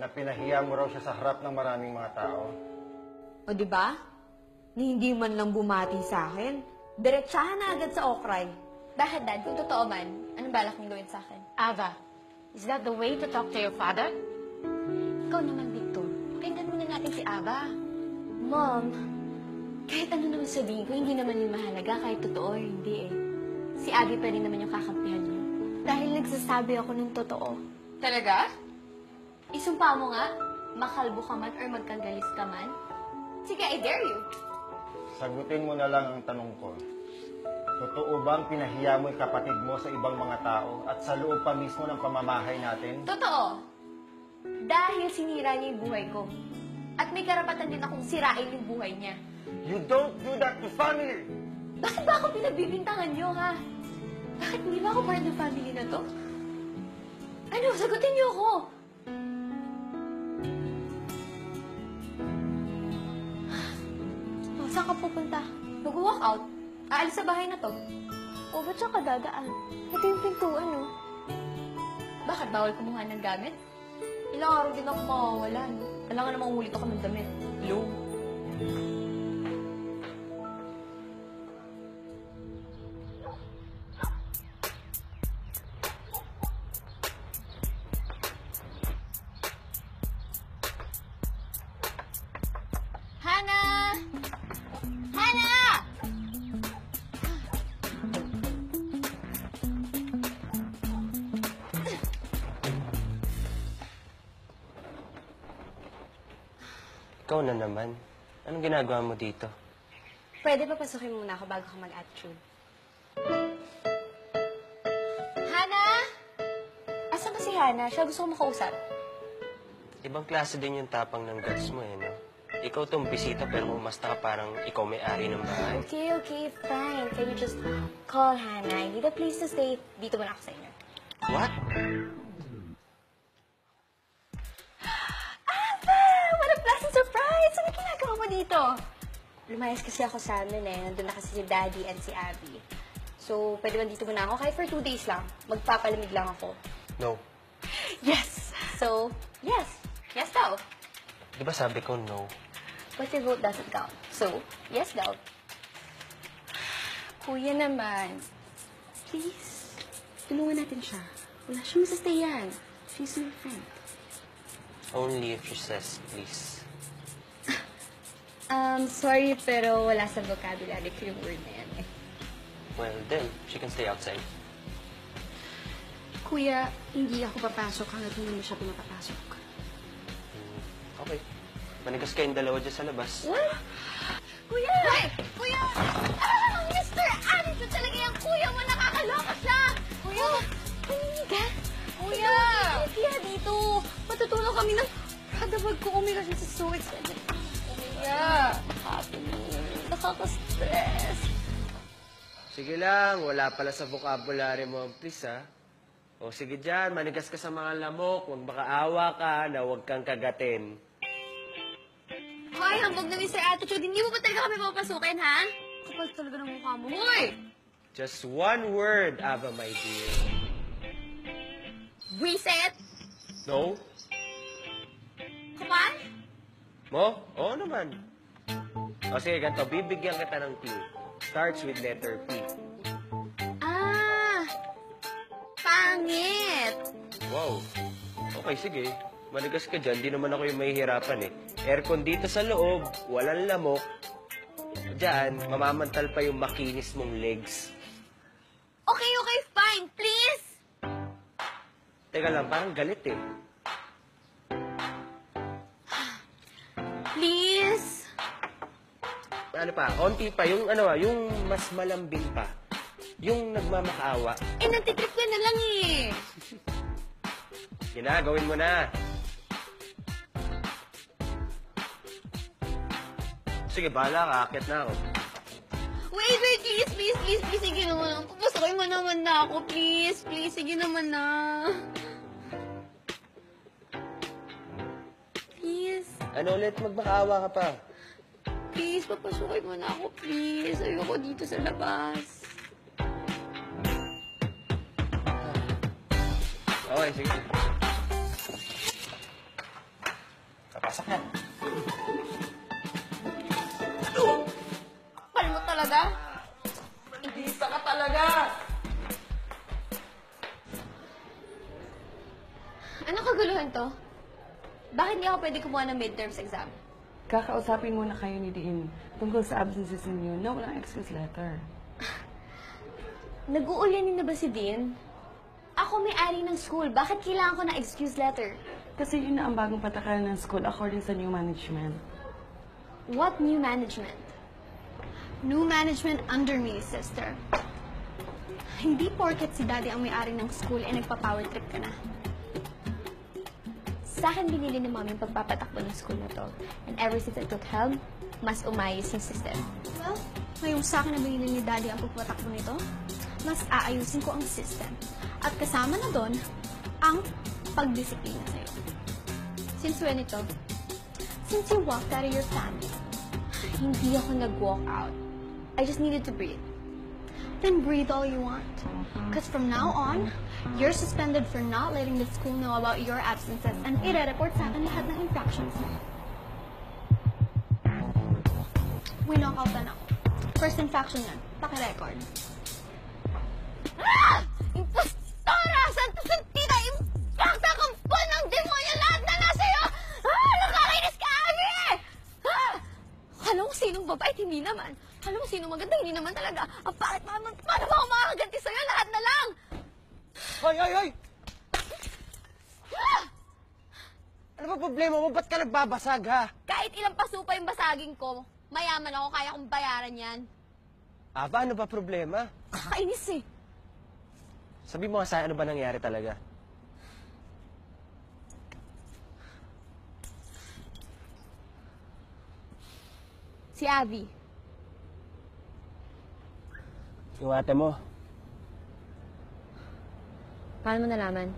[SPEAKER 8] na pinahiya mo raw siya sa harap ng maraming mga tao?
[SPEAKER 9] O, di ba? Ni hindi man lang bumati sa akin. Diretsahan na agad sa okray.
[SPEAKER 2] Bakit, Dad? Kung totoo man, anong balak mong gawin sa akin?
[SPEAKER 4] Ava, is that the way to talk to your father?
[SPEAKER 2] Ikaw naman, Victor. Pakinggan muna natin si Ava.
[SPEAKER 9] Mom, kahit ano naman sabihin ko, hindi naman yung mahalaga kahit totoo or hindi eh. Si Abby pa rin naman yung kakampihan niyo.
[SPEAKER 6] Dahil nagsasabi ako ng totoo.
[SPEAKER 2] Talaga?
[SPEAKER 9] Isumpa mo nga, makalbo ka man or magkagalis ka man. Sige, I dare you.
[SPEAKER 8] Sagutin mo na lang ang tanong ko. Totoo bang pinahiya mo yung kapatid mo sa ibang mga tao at sa loob pa mismo ng pamamahay natin?
[SPEAKER 9] Totoo. Dahil sinira niya yung buhay ko. At may karapatan din akong sirain yung buhay niya.
[SPEAKER 8] You don't do that to family!
[SPEAKER 9] Bakit ba ako pinagbibintangan niyo, ha? Bakit hindi ba ako part ng family na to? Ano, sagutin niyo ako!
[SPEAKER 6] Oh, saan ka pupunta?
[SPEAKER 9] Mag-walk out. Aalis sa bahay na to.
[SPEAKER 6] O, ba't saan ka dadaan? Ito yung pintuan, no?
[SPEAKER 9] Bakit bawal kumuha ng gamit? Ilang araw din ako mawawala, no? Kailangan namang umulit ako ng damit. Hello?
[SPEAKER 2] Hannah! Hannah!
[SPEAKER 7] Ikaw na naman. Anong ginagawa mo dito?
[SPEAKER 2] Pwede ba pasukin muna ako bago ka mag-attitude? Hannah! Asan ba si Hannah? Siya gusto ko makausap.
[SPEAKER 7] Ibang klase din yung tapang ng guards mo, eh, no? Ikaw tong bisita pero umasta ka parang ikaw may-ari ng bahay.
[SPEAKER 2] Okay, fine. Can you just call Hannah? I need a place to stay. Dito muna ako sa inyo.
[SPEAKER 7] What?
[SPEAKER 2] What a pleasant surprise! Ano ginagawa mo dito? Lumayas kasi ako sa amin eh. Nandun na kasi si Daddy and si Abby. So, pwede ba dito muna ako? Kahit for 2 days lang. Magpapalamig lang ako.
[SPEAKER 7] No.
[SPEAKER 2] Yes! So, yes. Yes daw.
[SPEAKER 7] Di ba sabi ko no?
[SPEAKER 2] But your vote doesn't count. So, yes daw. Kuya naman. Please, tulungan natin siya. Wala siya masastayan. She's my friend.
[SPEAKER 7] Only if she says please.
[SPEAKER 2] Sorry, pero wala sa vocabulary ko yung word na yan eh.
[SPEAKER 7] well, then, she can stay outside.
[SPEAKER 2] Kuya, hindi ako papasok hanggat hindi mo siya pinapapasok.
[SPEAKER 7] Okay. Manigas kayong dalawa dyan sa labas.
[SPEAKER 9] Kuya! Kuya! Mr. Attitude talaga yung kuya mo. Nakakaloka siya! Kuya! Kuya! Kuya! Kuya dito! Matutulong kami ng Prada bag ko. Oh my gosh, this is so expensive. Kuya! Nakaka-stress.
[SPEAKER 7] Sige lang, wala pala sa vocabulary mo, please, ha? O sige dyan, manigas ka sa mga lamok. Huwag makaawa ka na huwag kang kagatin.
[SPEAKER 9] Hoy, hambog na Mr. Attitude. Hindi mo ba talaga kami papasukin, ha? Kapal talaga ng mukha mo. Hoy!
[SPEAKER 7] Just one word, Ava, my dear.
[SPEAKER 9] Reset!
[SPEAKER 7] No?
[SPEAKER 9] Kapal?
[SPEAKER 7] Mo? Oo naman. O sige, ganito. Bibigyan kita ng clue. Starts with letter P.
[SPEAKER 9] Pangit!
[SPEAKER 7] Wow. Okay, sige. Manigas ka dyan. Di naman ako yung mahihirapan eh. Aircon dito sa loob. Walang lamok. Diyan, mamamantal pa yung makinis mong legs.
[SPEAKER 9] Okay, fine. Please!
[SPEAKER 7] Teka lang, parang galit eh.
[SPEAKER 9] Please!
[SPEAKER 7] Ano pa? Onti pa. Yung yung mas malambing pa. Yung nagmamakaawa.
[SPEAKER 9] Natitrip ka na lang eh.
[SPEAKER 7] Sige na, gawin mo na. Sige, bahala ka. Akit na ako.
[SPEAKER 9] Wait, please. Sige naman. Papasukin mo naman na ako, please. Please, sige naman na. Please.
[SPEAKER 7] Ano ulit? Magmakaawa ka pa.
[SPEAKER 9] Please, papasukin mo na ako, please. Ayoko dito sa labas.
[SPEAKER 7] Okay, sige. Kapasok na.
[SPEAKER 9] Kapal mo talaga?
[SPEAKER 4] Isa ka talaga!
[SPEAKER 9] Ano kaguluhan to? Bakit hindi ako pwede kumuha ng midterms exam?
[SPEAKER 4] Kakausapin muna kayo ni Dean tungkol sa absences ninyo na walang excuse letter.
[SPEAKER 9] Nag-uulanin na ba si Dean? Ako may-ari ng school. Bakit kailangan ko ng excuse letter?
[SPEAKER 4] Kasi yun na ang bagong patakaran ng school according sa new management.
[SPEAKER 9] What new management?
[SPEAKER 1] New management under me, sister. Hindi porket si daddy ang may-ari ng school eh nagpa-power trip ka na.
[SPEAKER 9] Sa akin binili ni mami yung pagpapatakbo ng school na to. And ever since I took helm, mas umayos yung system.
[SPEAKER 1] Well, ngayong sa akin na binili ni daddy ang pagpapatakbo nito, mas aayusin ko ang system. At kasama na doon ang pagdisiplina sa'yo. Since when ito? Since you walked out of your family.
[SPEAKER 9] Hindi ako nag-walk out. I just needed to breathe.
[SPEAKER 1] Then breathe all you want. Because from now on, you're suspended for not letting the school know about your absences and i-report sa akin lahat ng infractions mo. Winock-out na ako. First infraction yan. Paki-record.
[SPEAKER 9] Ah! Impostora! Santa-santita! Impacta kang po ng demonyo! Lahat na nasa'yo! Ah! Nakakainis ka, Abby! Ah! Akala mo sinong babait? Hindi naman. Akala mo sinong maganda? Hindi naman talaga. Ang pangit naman. Paano ba ako makakaganti sa'yo? Lahat na lang!
[SPEAKER 7] Hoy!
[SPEAKER 9] Ah!
[SPEAKER 7] Ano ba problema mo? Ba't ka nagbabasag, ha?
[SPEAKER 9] Kahit ilang paso pa yung basagin ko, mayaman ako. Kaya kong bayaran yan.
[SPEAKER 7] Aba, ano ba problema?
[SPEAKER 9] Kakainis eh.
[SPEAKER 7] Sabi mo nga sa'yo, ano ba nangyari talaga?
[SPEAKER 9] Si Abby.
[SPEAKER 7] Yung ate mo,
[SPEAKER 9] Paano mo nalaman?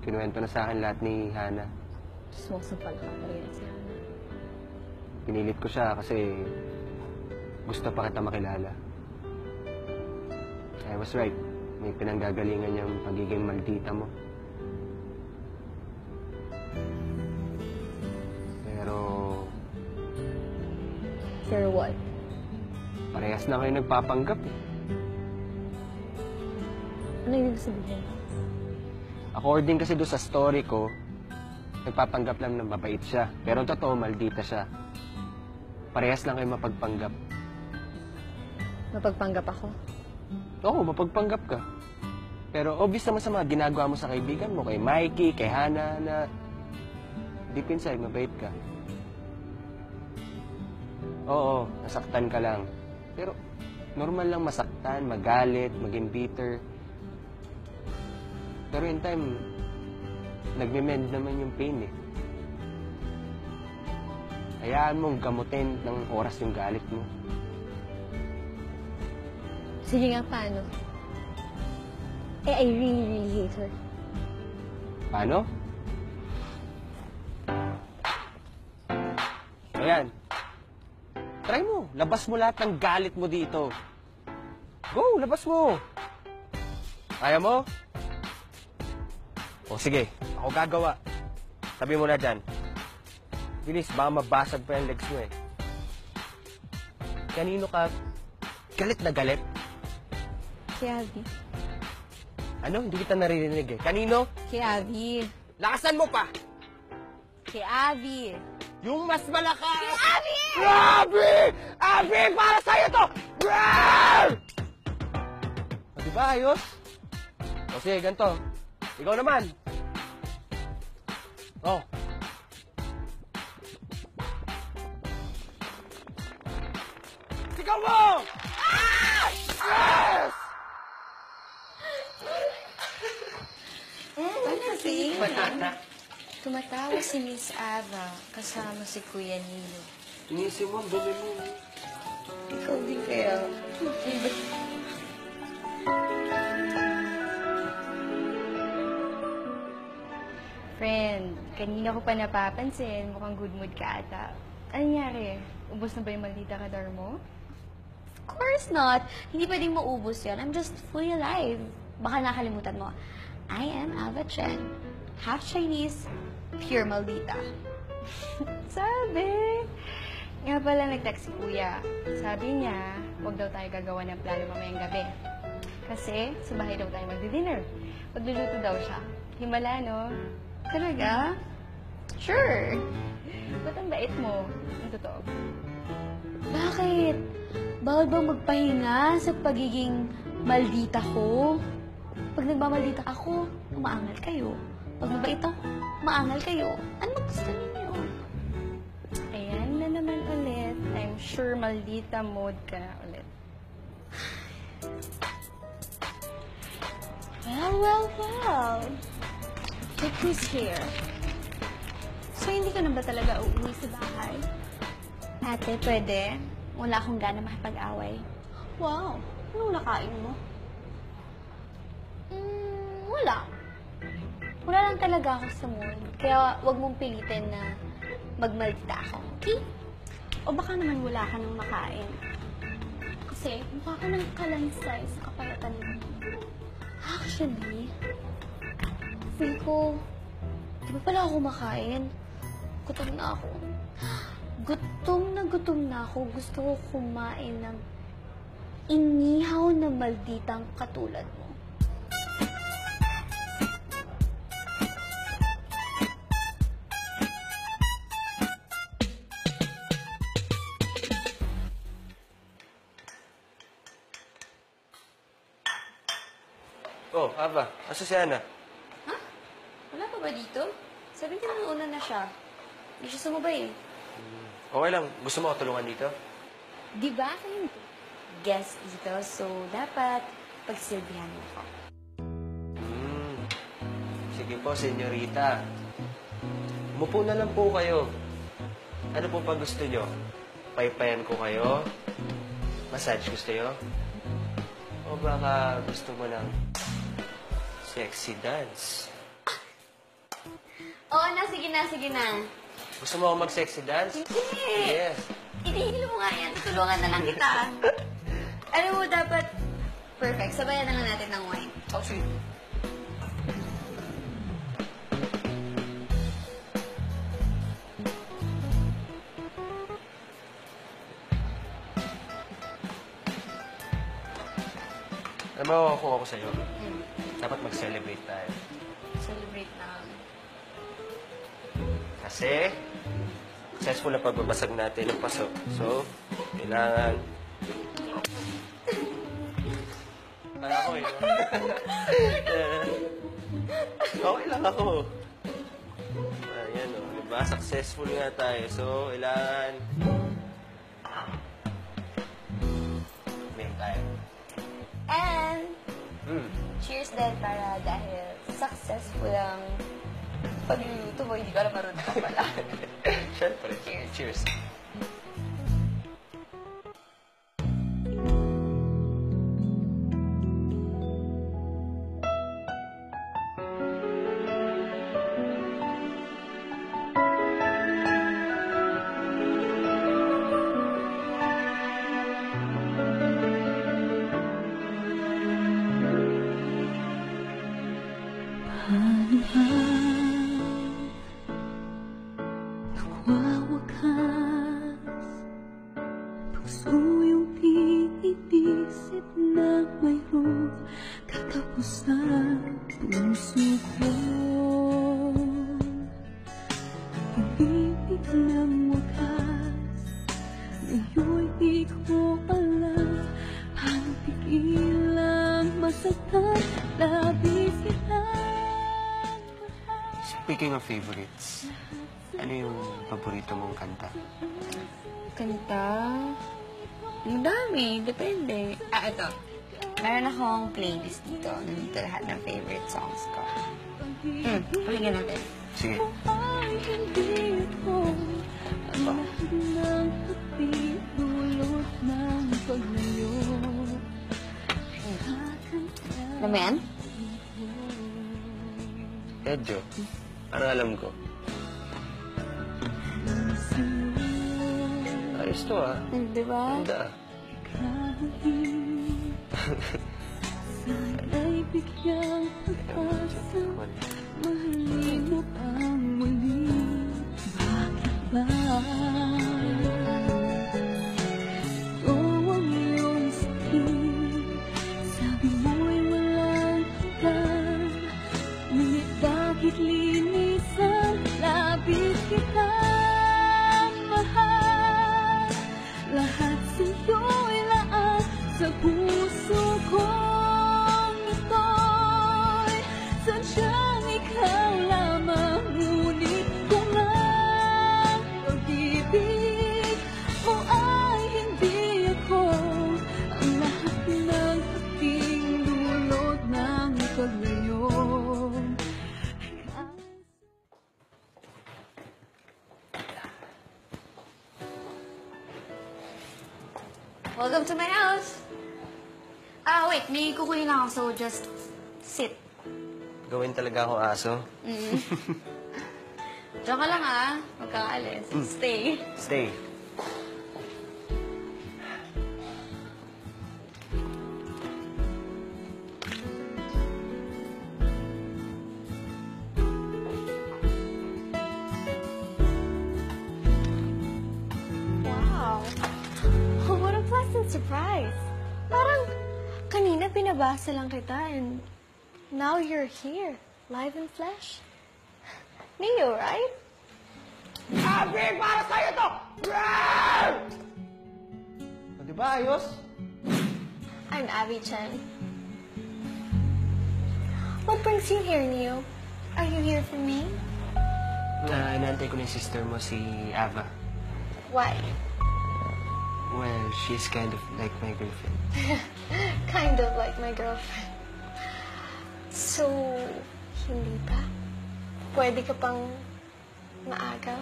[SPEAKER 7] kinuwento na sa akin lahat ni Hana.
[SPEAKER 9] Sumusupal ka pa rin si Hana.
[SPEAKER 7] Pinilit ko siya kasi gusto pa kita makilala. I was right. May pinanggagalingan niyang pagiging maldita mo.
[SPEAKER 9] Pero what?
[SPEAKER 7] Parehas na kayo nagpapanggap eh.
[SPEAKER 9] Ano ibig sabihin?
[SPEAKER 7] According kasi doon sa story ko, nagpapanggap lang na mabait siya. Pero totoo, maldita siya. Parehas lang kayo mapagpanggap.
[SPEAKER 1] Mapagpanggap ako.
[SPEAKER 7] Oo, mapagpanggap ka. Pero obvious naman sa mga ginagawa mo sa kaibigan mo, kay Mikey, kay Hana, na deep inside, mabait ka. Oo, nasaktan ka lang. Pero normal lang masaktan, magalit, maging bitter. Pero in time, nagme-mend naman yung pain eh. Hayaan mong gamutin ng oras yung galit mo.
[SPEAKER 1] Sige nga, paano? I really hate her.
[SPEAKER 7] Paano? Ayan. Try mo. Labas mo lahat ng galit mo dito. Go, labas mo. Kaya mo? O sige, ako gagawa. Sabi mo na dyan. Bilis, baka mabasag pa yung legs mo eh. Kanino ka galit na galit?
[SPEAKER 1] Kay Abby.
[SPEAKER 7] Ano? Hindi kita naririnig eh. Kanino?
[SPEAKER 1] Kay Abby.
[SPEAKER 7] Lakasan mo pa!
[SPEAKER 1] Kay Abby.
[SPEAKER 7] Yung mas malakas! Kay Abby! Abby! Abby! Para sa'yo to! Rawr! O, diba ayos? O sige, ganito. Ikaw naman. Oh. Sigaw mo! Ah! Yes!
[SPEAKER 9] Tumatawa si Miss Ava kasama si Kuya Nilo.
[SPEAKER 7] Inisip mo, dumi mo.
[SPEAKER 9] Ikaw din kaya.
[SPEAKER 1] Friend, kanina ko pa napapansin. Mukhang good mood ka ata. Ano nangyari? Ubus na ba yung maldita kadar mo?
[SPEAKER 9] Of course not. Hindi pwedeng maubos yan. I'm just fully alive. Baka nakalimutan mo. I am Ava Chen. Half Chinese, pure maldita.
[SPEAKER 1] Sabi! Nga pala nag-text si Kuya. Sabi niya, huwag daw tayo gagawa ng plano mamayang gabi. Kasi sa bahay daw tayo magdi-dinner. Pagluluto daw siya. Himala, no? Talaga? Sure! Ba't ang bait mo? Ang totoo.
[SPEAKER 9] Bakit? Bawal bang magpahinga sa pagiging maldita ko? Pag nagmamaldita ako, umaangal kayo. Pag mabait ako, umaangal kayo. Ano gusto ninyo?
[SPEAKER 1] Ayan na naman ulit. I'm sure maldita mode ka na ulit.
[SPEAKER 6] Well. Look who's here.
[SPEAKER 1] So, hindi ka na ba talaga uuwi sa bahay?
[SPEAKER 9] Ate, pwede? Wala akong gana makipag-away.
[SPEAKER 6] Wow, anong nakain mo?
[SPEAKER 9] Wala. Wala lang talaga ako sa mood. Kaya wag mong pilitin na magmaldita ako. Okay?
[SPEAKER 6] O baka naman wala ka nang makain. Kasi mukha ka ng kalansay sa kapayatan mo.
[SPEAKER 9] Actually, feel ko, di ba pala ako makain? Gutom na ako. Gutom na ako. Gusto ko kumain ng inihaw na malditang katulad mo.
[SPEAKER 7] Oh, Ava, asa si Ana?
[SPEAKER 9] Ha? Wala pa ba dito? Sabi niya nung una na siya. Hindi siya sumabay eh.
[SPEAKER 7] Okay lang. Gusto mo ako tulungan dito?
[SPEAKER 9] Di ba kayo guest dito? So, dapat pagsilbihan mo ako.
[SPEAKER 7] Sige po, senyorita. Umupo na lang po kayo. Ano po pa gusto nyo? Paypayan ko kayo? Massage gusto nyo? O baka gusto mo ng sexy dance?
[SPEAKER 9] Oo na, sige na.
[SPEAKER 7] Gusto mo ako mag-sexy dance?
[SPEAKER 9] Hindi!
[SPEAKER 7] Yes.
[SPEAKER 9] Itihilo mo nga yan. Tutulungan na lang kita. Ano mo, dapat perfect. Sabayan na lang natin ng wine.
[SPEAKER 7] Oh, sige. Alam mo, kung ako sa'yo, dapat mag-celebrate tayo.
[SPEAKER 9] Celebrate na.
[SPEAKER 7] Kasi, successful na pagbabasag natin ng paso. So, kailangan Kaya ako eh. Okay lang ako. Ayan o, diba? Successful nga tayo. So, ilan? Main tayo.
[SPEAKER 9] And, cheers din para dahil successful ang pagluluto mo. Hindi ko alam marunong ka pala.
[SPEAKER 7] Siyempre. Cheers. Speaking of favorites, ano yung paborito mong kanta?
[SPEAKER 2] Kanta? Ang dami. Depende. Ito. Meron akong playlist dito. Nandito lahat ng favorite songs ko. Pakinggan natin.
[SPEAKER 7] Sige.
[SPEAKER 2] Alam mo yan?
[SPEAKER 7] Medyo. Parang alam ko. Ayos to ah.
[SPEAKER 2] Diba?
[SPEAKER 7] Ganda.
[SPEAKER 11] Sana'y bigyang pag-asa, mahalin mo ang muli. Bakit ba? Ito ang iyong sakit, sabi mo'y walang hanggan. Ngunit bakit linis ang labis kitang mahal? Lahat sa'yo'y laang sa puso kong ito'y sadyang ikaw lamang. Ngunit kung ang pag-ibig mo ay hindi ako, ang lahat ng aking dulot ng paglayo.
[SPEAKER 2] Welcome to my house. Wait. May kukunin lang ako, so just sit.
[SPEAKER 7] Gawin talaga akong aso.
[SPEAKER 2] Diyan ka lang, Huwag kang alis. Stay.
[SPEAKER 7] Stay.
[SPEAKER 1] Wow! Oh, what a pleasant surprise! Parang kanina pinabasa lang kita and now you're here, live in flesh. Neo, right?
[SPEAKER 5] Abby, para sa'yo to! Rar!
[SPEAKER 8] O, di ba ayos?
[SPEAKER 1] I'm Abby Chen. What brings you here, Neo? Are you here for me?
[SPEAKER 7] Inaantay ko na yung sister mo, si Ava.
[SPEAKER 1] Why?
[SPEAKER 7] Well, she's kind of like my girlfriend.
[SPEAKER 1] Kind of like my girlfriend. So, hindi ba? Pwede ka pang maagaw?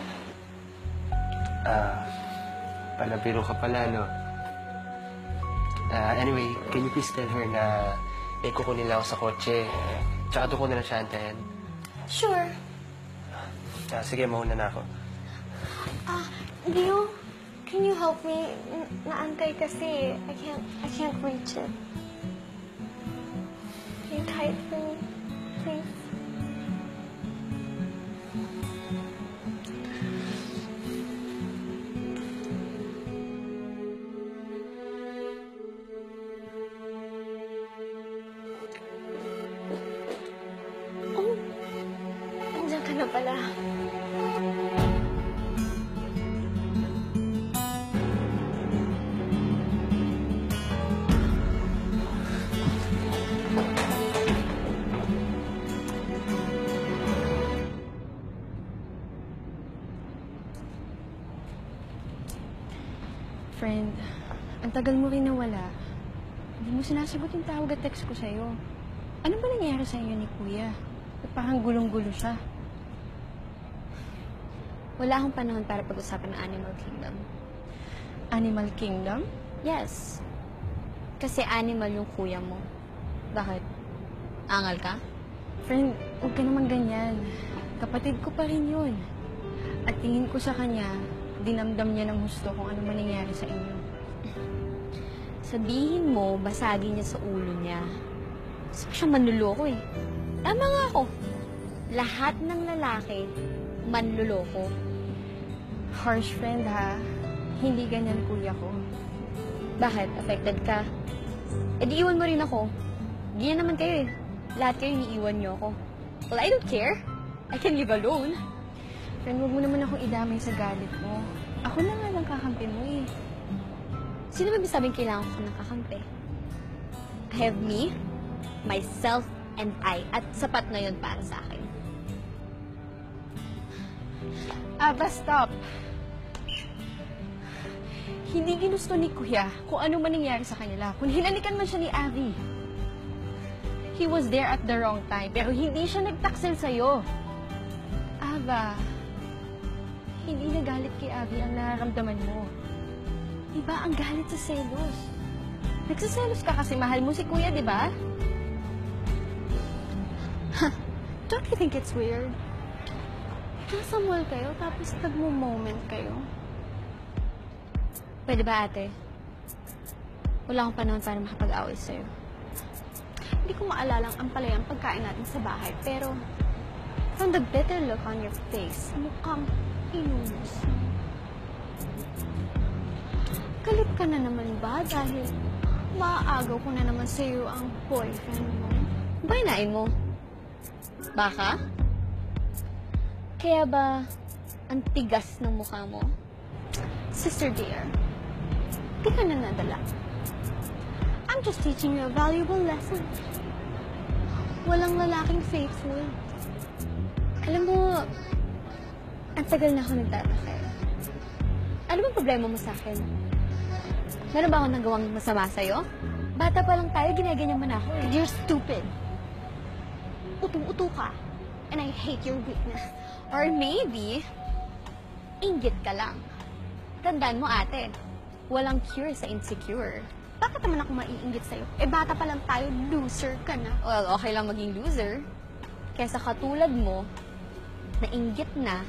[SPEAKER 7] Palabiro ka pala, no? Anyway, can you please tell her na may kukunin lang ako sa kotse. Tsaka doon ko na lang siya antayin.
[SPEAKER 1] Sure.
[SPEAKER 7] Sige, mauna na ako.
[SPEAKER 1] Leo, can you help me? Naantay kasi. I can't reach it. Can you tie it for me, please? Oh, nandiyan ka na pala. Friend, ang tagal mo rin nawala. Hindi mo sinasagot yung tawag at text ko sa'yo. Ano ba nangyari sa inyo ni Kuya? Parang gulong-gulo siya.
[SPEAKER 2] Wala akong panahon para pag-usapan ng Animal Kingdom.
[SPEAKER 1] Animal Kingdom?
[SPEAKER 2] Yes. Kasi animal yung kuya mo. Bakit? Angal ka?
[SPEAKER 1] Friend, huwag ka naman ganyan. Kapatid ko pa rin yun. At tingin ko sa kanya, dinamdam niya ng gusto kung ano man nangyari sa inyo.
[SPEAKER 2] Sabihin mo, basagin niya sa ulo niya. Gusto ko siya manluloko eh. Tama nga ako. Lahat ng lalaki, manluloko.
[SPEAKER 1] Harsh friend ha. Hindi ganyan kuya ko.
[SPEAKER 2] Bakit? Affected ka? Eh di iwan mo rin ako. Ganyan naman kayo eh. Lahat kayo iniiwan niyo ako. Well, I don't care. I can live alone.
[SPEAKER 1] Friend, huwag mo naman akong idamay sa galit mo. Ako na nga lang kakampi mo eh.
[SPEAKER 2] Sino ba sabing kailangan ko ng kakampi? I have me, myself, and I. At sapat na yun para sa akin.
[SPEAKER 1] Aba, stop. Hindi ginusto ni Kuya kung ano man nangyari sa kanila. Kung hinalikan man siya ni Abby. He was there at the wrong time, pero hindi siya nagtaksil sa'yo. Aba, hindi nagalit kay Abby ang nararamdaman mo. Diba ang galit sa selos? Nagsaselos ka kasi mahal mo si Kuya, di ba? Don't you think it's weird? Nasa mall kayo, tapos nagmo-moment kayo.
[SPEAKER 2] Pwede ba, ate? Wala akong panahon para makapag-away sa'yo.
[SPEAKER 1] Hindi ko maalalang ang palayang pagkain natin sa bahay, pero from the bitter look on your face, mukhang inunos. Galit ka na naman ba dahil maaagaw ko na naman sa'yo ang boyfriend mo?
[SPEAKER 2] Baynain mo. Baka? Kaya ba ang tigas ng mukha mo?
[SPEAKER 1] Sister dear, di ka na nadala. I'm just teaching you a valuable lesson. Walang lalaking faithful.
[SPEAKER 2] Alam mo, ang tagal na ako nagtataka. Ano bang problema mo sa akin? Meron ba akong nagawang masama sa'yo? Bata pa lang tayo, ginaganyan mo na ako eh.
[SPEAKER 1] You're stupid. Utong-uto ka. And I hate your weakness.
[SPEAKER 2] Or maybe, inggit ka lang. Tandaan mo ate, walang cure sa insecure.
[SPEAKER 1] Bakit naman ako maiinggit sa'yo? Eh, bata pa lang tayo, loser ka na.
[SPEAKER 2] Well, okay lang maging loser. Kesa katulad mo, nainggit na,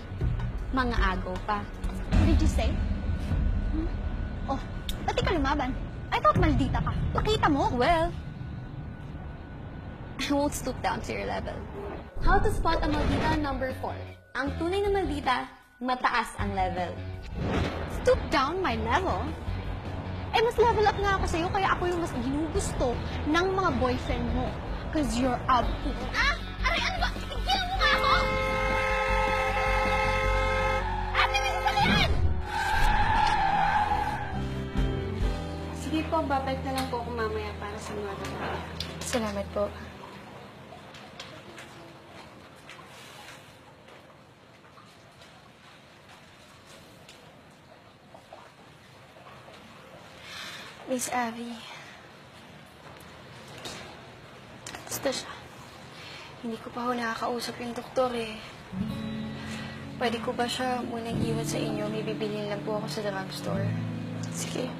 [SPEAKER 2] mga agaw pa.
[SPEAKER 1] What did you say? Oh, ba't di ka lumaban? I thought maldita ka. Pakita mo.
[SPEAKER 2] Well, I won't stoop down to your level. How to spot a maldita number 4. Ang tunay na maldita, mataas ang level.
[SPEAKER 1] Stoop down my level? Eh, mas level up nga ako sa'yo, kaya ako yung mas ginugusto ng mga boyfriend mo. Cause you're a...
[SPEAKER 10] Ah! Aray, ano ba? Tigil mo nga ako! Ate, may sasakyan!
[SPEAKER 1] Sige po, babalik na lang po ako mamaya para sa mga trabaho. Salamat po. Miss Abby. Basta siya. Hindi ko pa ho nakakausap yung doktor eh. Pwede ko ba siya munang iwan sa inyo? May bibilin lang po ako sa drugstore. Sige.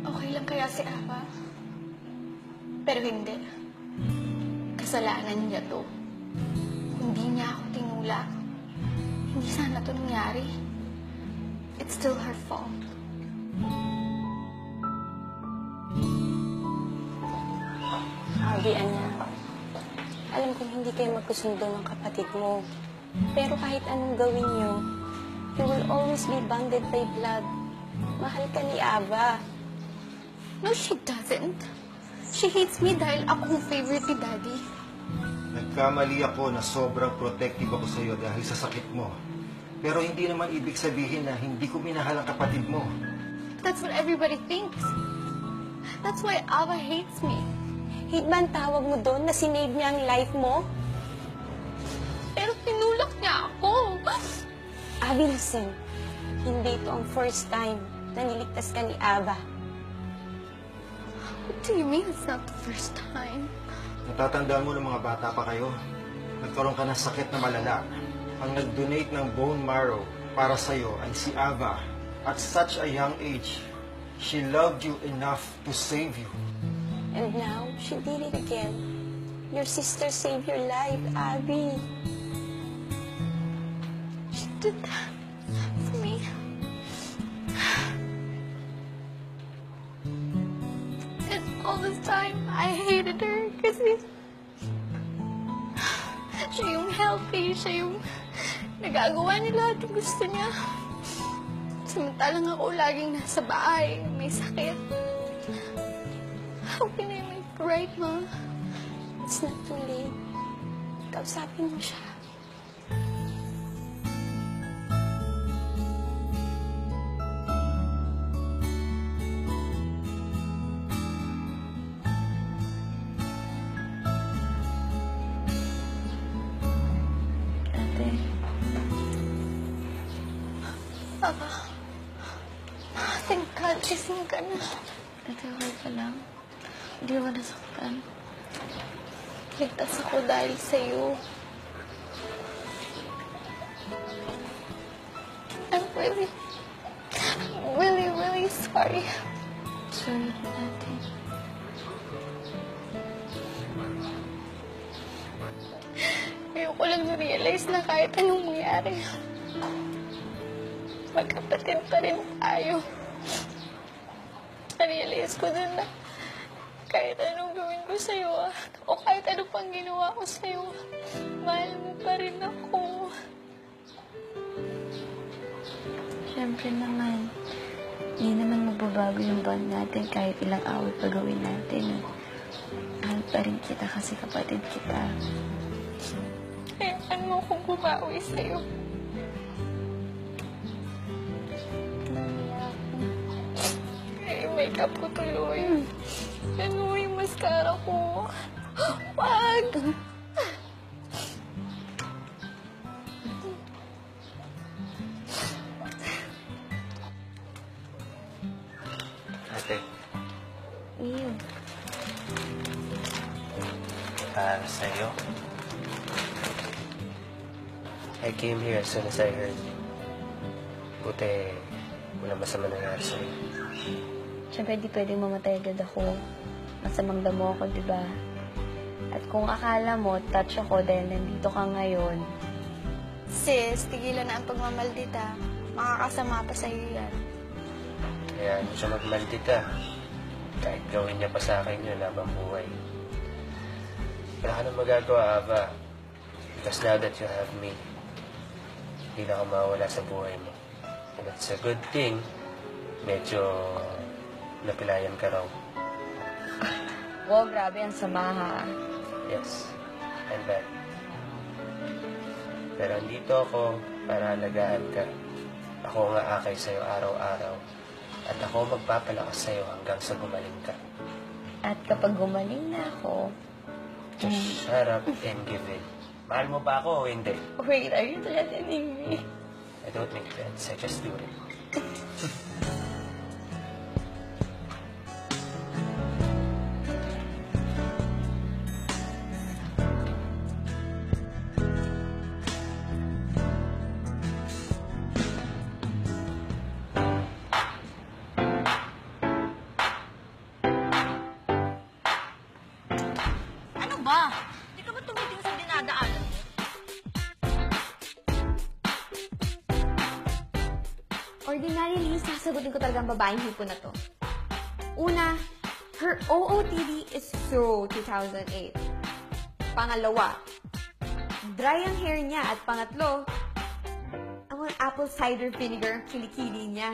[SPEAKER 1] Okay lang kaya si Ava? Pero hindi. Kasalanan niya to. Hindi niya ako tinulak. Hindi sana to nangyari. It's still her fault.
[SPEAKER 6] Abby, Anya. Alam kong hindi kayo magkasundo ng kapatid mo. Pero kahit anong gawin niyo, you will always be bonded by blood. Mahal ka ni Ava.
[SPEAKER 1] No, she doesn't. She hates me dahil ako ang favorite ni Daddy.
[SPEAKER 8] Nagkamali ako na sobrang protective ako sa iyo dahil sa sakit mo. Pero hindi naman ibig sabihin na hindi ko minahal ang kapatid mo.
[SPEAKER 1] That's what everybody thinks. That's why Ava hates me.
[SPEAKER 9] Hate ba ang tawag mo doon na sinave niya ang life mo?
[SPEAKER 1] Pero tinulak niya ako.
[SPEAKER 9] Abby, listen. Hindi ito ang first time na niligtas ka ni Ava.
[SPEAKER 1] What do you mean it's not the first time?
[SPEAKER 8] Natatandaan mo ng mga bata pa kayo? Nagkaroon ka ng sakit na malala. Ang nag-donate ng bone marrow para sa'yo ay si Ava. At such a young age, she loved you enough to save you.
[SPEAKER 9] And now, she did it again. Your sister saved your life, Abby.
[SPEAKER 1] She did that for me. And all this time, I hated her kasi siya yung healthy, siya yung nagagawa niya lahat yung gusto niya. Samantalang ako laging nasa bahay, may sakit. How can I make it right, Ma?
[SPEAKER 9] It's not too late. Kausapin mo siya.
[SPEAKER 6] Ate,
[SPEAKER 1] Papa, thank God, gising ka na.
[SPEAKER 6] ate, okay ka lang? Hindi mo nasaktan?
[SPEAKER 1] Ligtas ako dahil sa'yo. I'm really sorry.
[SPEAKER 6] Sorry, ate.
[SPEAKER 1] Ngayon ko lang na-realize na kahit anong mangyari, magkapatid pa rin tayo. Na-realize ko din na kahit anong gawin ko sa'yo, o kahit ano pang ginawa ko sa'yo, mahal mo pa rin ako.
[SPEAKER 6] Siyempre naman, hindi naman magbabago yung bond natin kahit ilang away pa gawin natin. Mahal pa rin kita kasi kapatid kita.
[SPEAKER 1] Hayaan mo akong bumawi sa'yo. Makeup ko tuloy. Ano yung mascara ko? Wag!
[SPEAKER 7] Ate,
[SPEAKER 6] Ew.
[SPEAKER 7] para sa'yo. I came here as soon as I heard. Buti, wala masama nangyari sa'yo.
[SPEAKER 6] Siyempre, di pwedeng mamatay agad ako. Masamang damo ako, di ba? At kung akala mo, touch ako dahil nandito ka ngayon,
[SPEAKER 1] Sis, tigilan na ang pagmamaldita. Makakasama pa sa'yo yan.
[SPEAKER 7] Kaya hindi siya magmaldita. Kahit gawin niya pa sa akin yun habang buhay. Wala ka nang magagawa, Ava. Because now that you have me, hindi na ka mawala sa buhay mo. And it's a good thing, medyo napilayan ka raw.
[SPEAKER 6] wow, grabe ang sama ha.
[SPEAKER 7] Yes, I'm back. Pero andito ako para alagaan ka. Ako nga akay sa'yo araw-araw. At ako magpapalakas sa'yo hanggang sa gumaling ka.
[SPEAKER 6] At kapag gumaling na ako,
[SPEAKER 7] Just shut up and give in. Mahal mo ba ako o hindi?
[SPEAKER 6] wait, are you threatening me?
[SPEAKER 7] I don't make threats. I just do it.
[SPEAKER 10] Ano ba? Hindi ka ba tumitingin sa dinadaanan mo?
[SPEAKER 2] Ordinarily, sasagutin ko talaga ang babaeng hipo na to. Una, her OOTD is so 2008. Pangalawa, dry ang hair niya. At pangatlo, ang mga apple cider vinegar ang kilikili niya.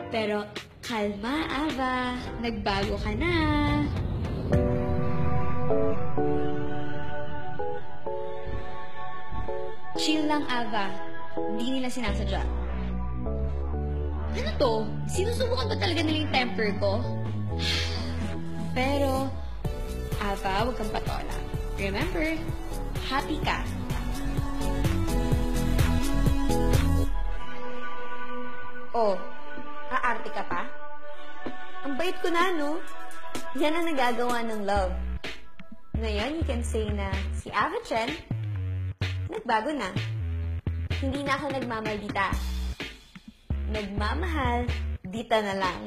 [SPEAKER 2] Pero, kalma, Ava. Nagbago ka na. Chill lang, Ava. hindi nila sinasadya. Ano to? Sinusubukan ba talaga nila yung temper ko? Pero, Ava, huwag kang patola. Remember, happy ka.
[SPEAKER 9] Oh, aarte ka pa? Ang bait ko na, no? Yan ang nagagawa ng love. Ngayon, you can say na si Ava Chen, nagbago na. Hindi na ako nagmamaldita. Nagmamahal, dita na lang.